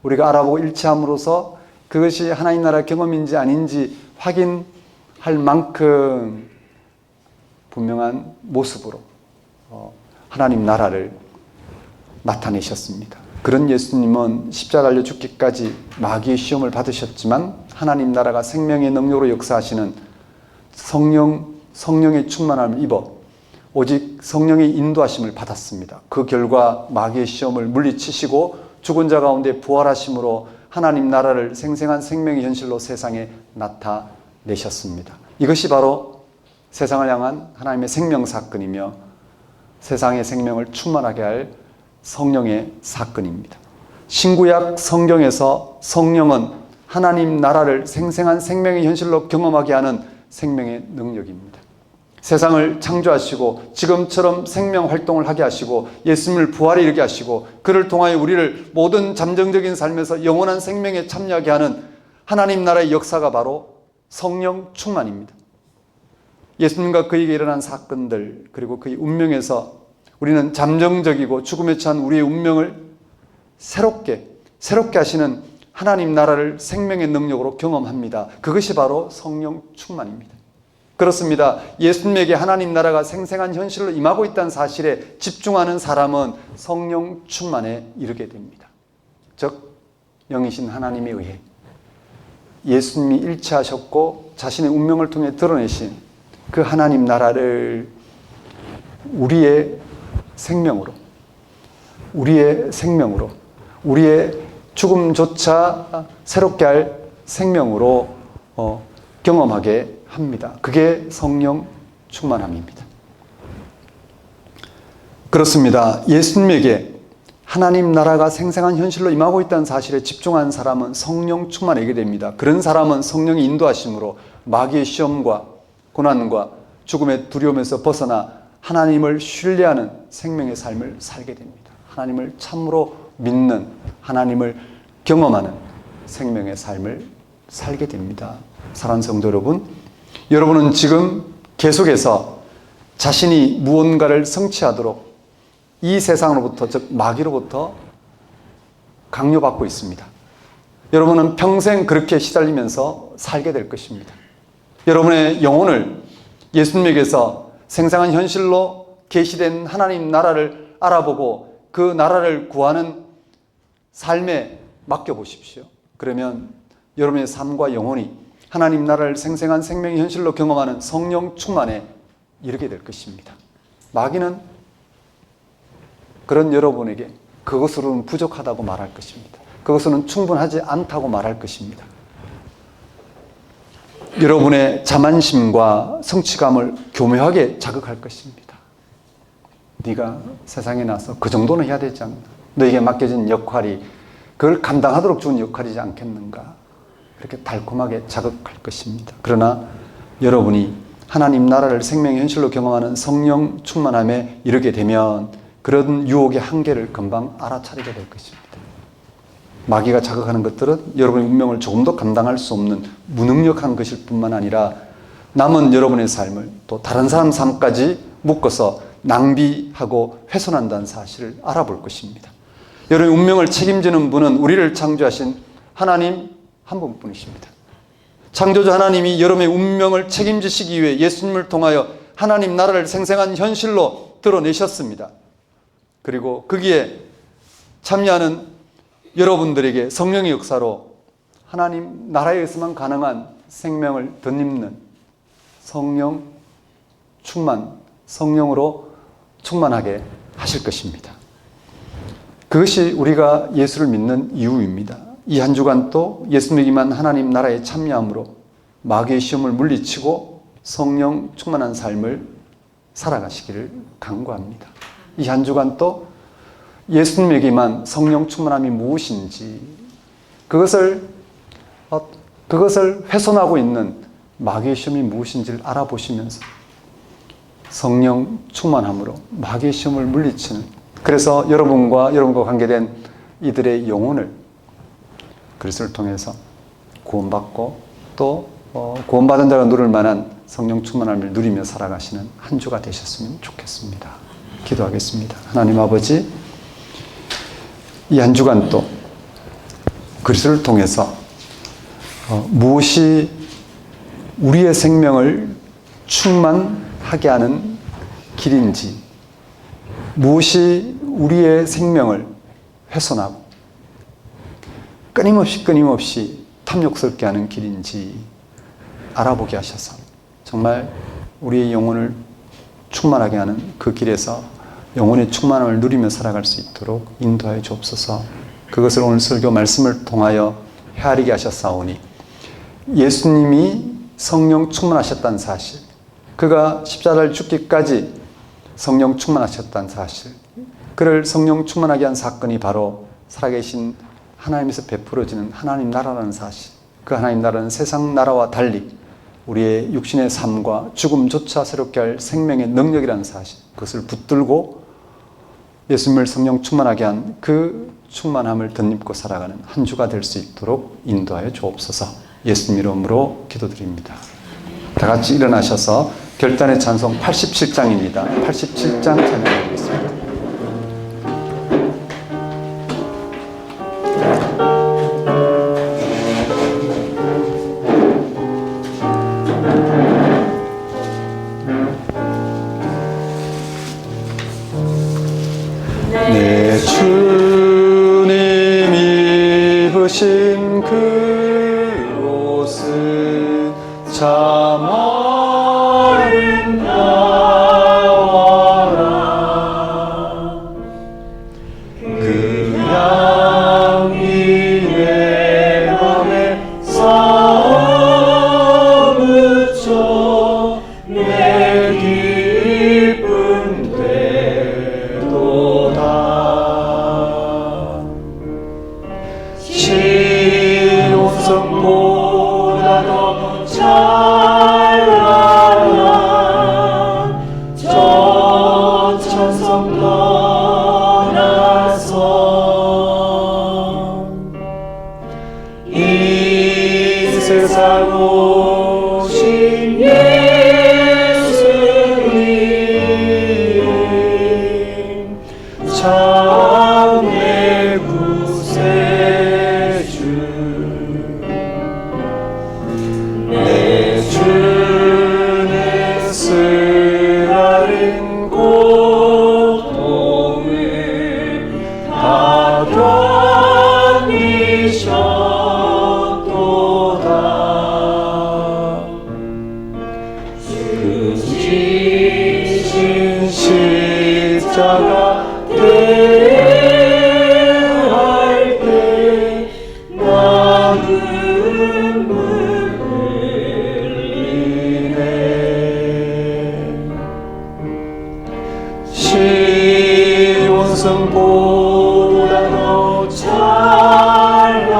[SPEAKER 1] 우리가 알아보고 일치함으로써 그것이 하나님 나라 경험인지 아닌지 확인할 만큼 분명한 모습으로 하나님 나라를 나타내셨습니다. 그런 예수님은 십자가 달려 죽기까지 마귀의 시험을 받으셨지만 하나님 나라가 생명의 능력으로 역사하시는 성령의 충만함을 입어 오직 성령의 인도하심을 받았습니다. 그 결과 마귀의 시험을 물리치시고 죽은 자 가운데 부활하심으로 하나님 나라를 생생한 생명의 현실로 세상에 나타내셨습니다. 이것이 바로 세상을 향한 하나님의 생명 사건이며 세상의 생명을 충만하게 할 성령의 사건입니다. 신구약 성경에서 성령은 하나님 나라를 생생한 생명의 현실로 경험하게 하는 생명의 능력입니다. 세상을 창조하시고 지금처럼 생명 활동을 하게 하시고 예수님을 부활에 이르게 하시고 그를 통하여 우리를 모든 잠정적인 삶에서 영원한 생명에 참여하게 하는 하나님 나라의 역사가 바로 성령 충만입니다. 예수님과 그에게 일어난 사건들 그리고 그의 운명에서 우리는 잠정적이고 죽음에 처한 우리의 운명을 새롭게 하시는 하나님 나라를 생명의 능력으로 경험합니다. 그것이 바로 성령 충만입니다. 그렇습니다. 예수님에게 하나님 나라가 생생한 현실로 임하고 있다는 사실에 집중하는 사람은 성령 충만에 이르게 됩니다. 즉 영이신 하나님에 의해 예수님이 일치하셨고 자신의 운명을 통해 드러내신 그 하나님 나라를 우리의 생명으로 우리의 죽음조차 새롭게 할 생명으로 경험하게 합니다. 그게 성령 충만함입니다. 그렇습니다. 예수님에게 하나님 나라가 생생한 현실로 임하고 있다는 사실에 집중한 사람은 성령 충만하게 됩니다. 그런 사람은 성령의 인도하심으로 마귀의 시험과 고난과 죽음의 두려움에서 벗어나 하나님을 신뢰하는 생명의 삶을 살게 됩니다. 하나님을 참으로 믿는, 하나님을 경험하는 생명의 삶을 살게 됩니다. 사랑하는 성도 여러분, 여러분은 지금 계속해서 자신이 무언가를 성취하도록 이 세상으로부터, 즉 마귀로부터 강요받고 있습니다. 여러분은 평생 그렇게 시달리면서 살게 될 것입니다. 여러분의 영혼을 예수님에게서 생생한 현실로 계시된 하나님 나라를 알아보고 그 나라를 구하는 삶에 맡겨보십시오. 그러면 여러분의 삶과 영혼이 하나님 나라를 생생한 생명의 현실로 경험하는 성령 충만에 이르게 될 것입니다. 마귀는 그런 여러분에게 그것으로는 부족하다고 말할 것입니다. 그것으로는 충분하지 않다고 말할 것입니다. 여러분의 자만심과 성취감을 교묘하게 자극할 것입니다. 네가 세상에 나서 그 정도는 해야 되지 않나? 너에게 맡겨진 역할이 그걸 감당하도록 주는 역할이지 않겠는가? 이렇게 달콤하게 자극할 것입니다. 그러나 여러분이 하나님 나라를 생명의 현실로 경험하는 성령 충만함에 이르게 되면 그런 유혹의 한계를 금방 알아차리게 될 것입니다. 마귀가 자극하는 것들은 여러분의 운명을 조금 더 감당할 수 없는 무능력한 것일 뿐만 아니라 남은 여러분의 삶을 또 다른 사람 삶까지 묶어서 낭비하고 훼손한다는 사실을 알아볼 것입니다. 여러분의 운명을 책임지는 분은 우리를 창조하신 하나님 한 분뿐이십니다. 창조주 하나님이 여러분의 운명을 책임지시기 위해 예수님을 통하여 하나님 나라를 생생한 현실로 드러내셨습니다. 그리고 거기에 참여하는 여러분들에게 성령의 역사로 하나님 나라에서만 가능한 생명을 덧입는 성령 충만, 성령으로 충만하게 하실 것입니다. 그것이 우리가 예수를 믿는 이유입니다. 이 한 주간 또 예수님에게만 하나님 나라에 참여함으로 마귀의 시험을 물리치고 성령 충만한 삶을 살아가시기를 간구합니다. 이 한 주간 또 예수님에게만 성령 충만함이 무엇인지 그것을 훼손하고 있는 마귀의 시험이 무엇인지를 알아보시면서 성령 충만함으로 마귀의 시험을 물리치는, 그래서 여러분과 관계된 이들의 영혼을 그리스도를 통해서 구원받고 또 구원받은 자가 누릴 만한 성령 충만함을 누리며 살아가시는 한 주가 되셨으면 좋겠습니다. 기도하겠습니다. 하나님 아버지, 이 한 주간 또 그리스도를 통해서 무엇이 우리의 생명을 충만하게 하는 길인지, 무엇이 우리의 생명을 훼손하고 끊임없이 탐욕스럽게 하는 길인지 알아보게 하셔서 정말 우리의 영혼을 충만하게 하는 그 길에서 영혼의 충만함을 누리며 살아갈 수 있도록 인도하여 주옵소서. 그것을 오늘 설교 말씀을 통하여 헤아리게 하셨사오니 예수님이 성령 충만하셨다는 사실, 그가 십자가를 죽기까지 성령 충만하셨다는 사실, 그를 성령 충만하게 한 사건이 바로 살아계신 하나님에서 베풀어지는 하나님 나라라는 사실, 그 하나님 나라는 세상 나라와 달리 우리의 육신의 삶과 죽음조차 새롭게 할 생명의 능력이라는 사실, 그것을 붙들고 예수님을 성령 충만하게 한 그 충만함을 덧입고 살아가는 한 주가 될 수 있도록 인도하여 주옵소서. 예수님 이름으로 기도드립니다. 다 같이 일어나셔서 결단의 찬송 87장입니다. 87장 찬양드리겠습니다. 내 주님 입으신 그 옷은 참 아름다워라. 그 향기 내 맘에 사무쳐 내 기쁨 되도다. 시온성보다 더 찬란한 저 천성 떠나서 이 세상 오신 예수님 참 내 구세주. 내 주는 쓰라린 고통을 다 견디셨도다. 그 지신 십자가 대할 때 나 눈물 흘리네. 시온성보다 더 찬란한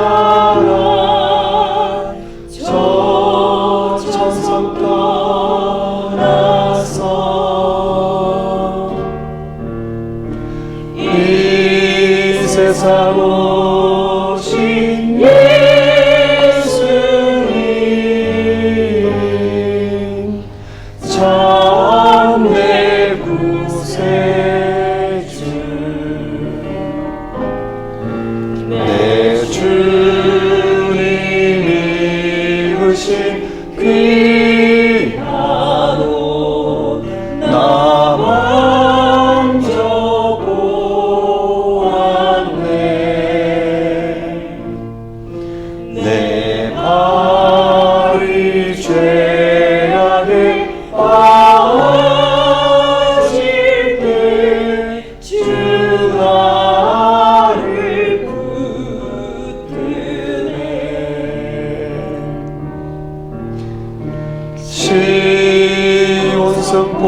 [SPEAKER 1] 저 천성 떠나서 이 세상 오신 예수님 참 내 구세주. 내 주님 입으신 귀한 옷 나 만져보았네. 내 발이 죄악에 빠질 때 주 나를 붙드네.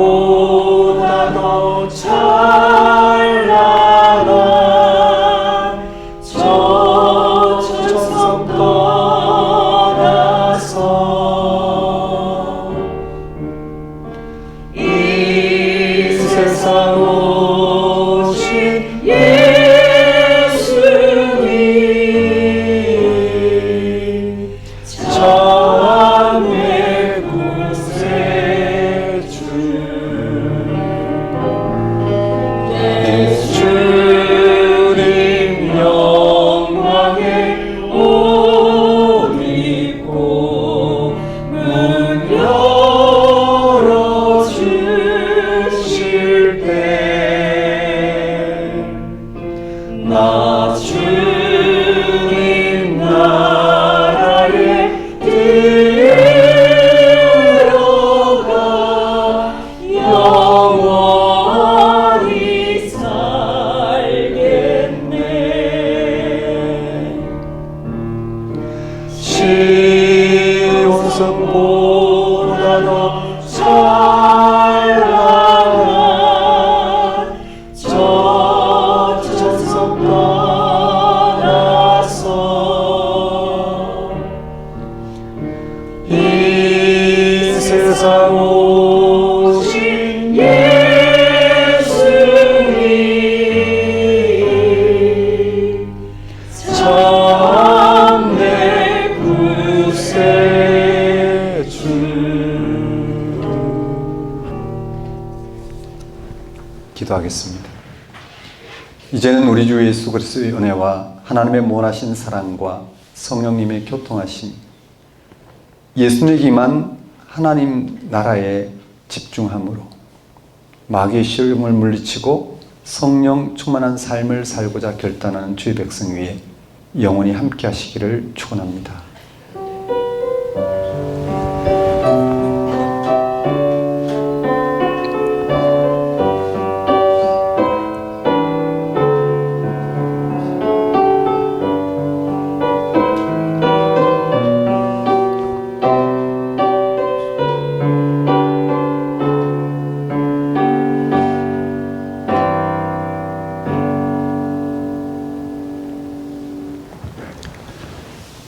[SPEAKER 1] 시온성보다 더 찬란한 저 천성 떠나서 이 세상 오신 예수님 참 내 구세주. 내 주님 영광의 옷 입고 문 열어주실 때 기도하겠습니다. 이제는 우리 주 예수 그리스도의 은혜와 하나님의 무한하신 사랑과 성령님의 교통하심, 예수님에게만 하나님 나라에 집중함으로 마귀의 시험을 물리치고 성령 충만한 삶을 살고자 결단하는 주의 백성 위에 영원히 함께 하시기를 축원합니다.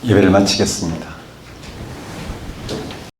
[SPEAKER 1] 예배를 마치겠습니다.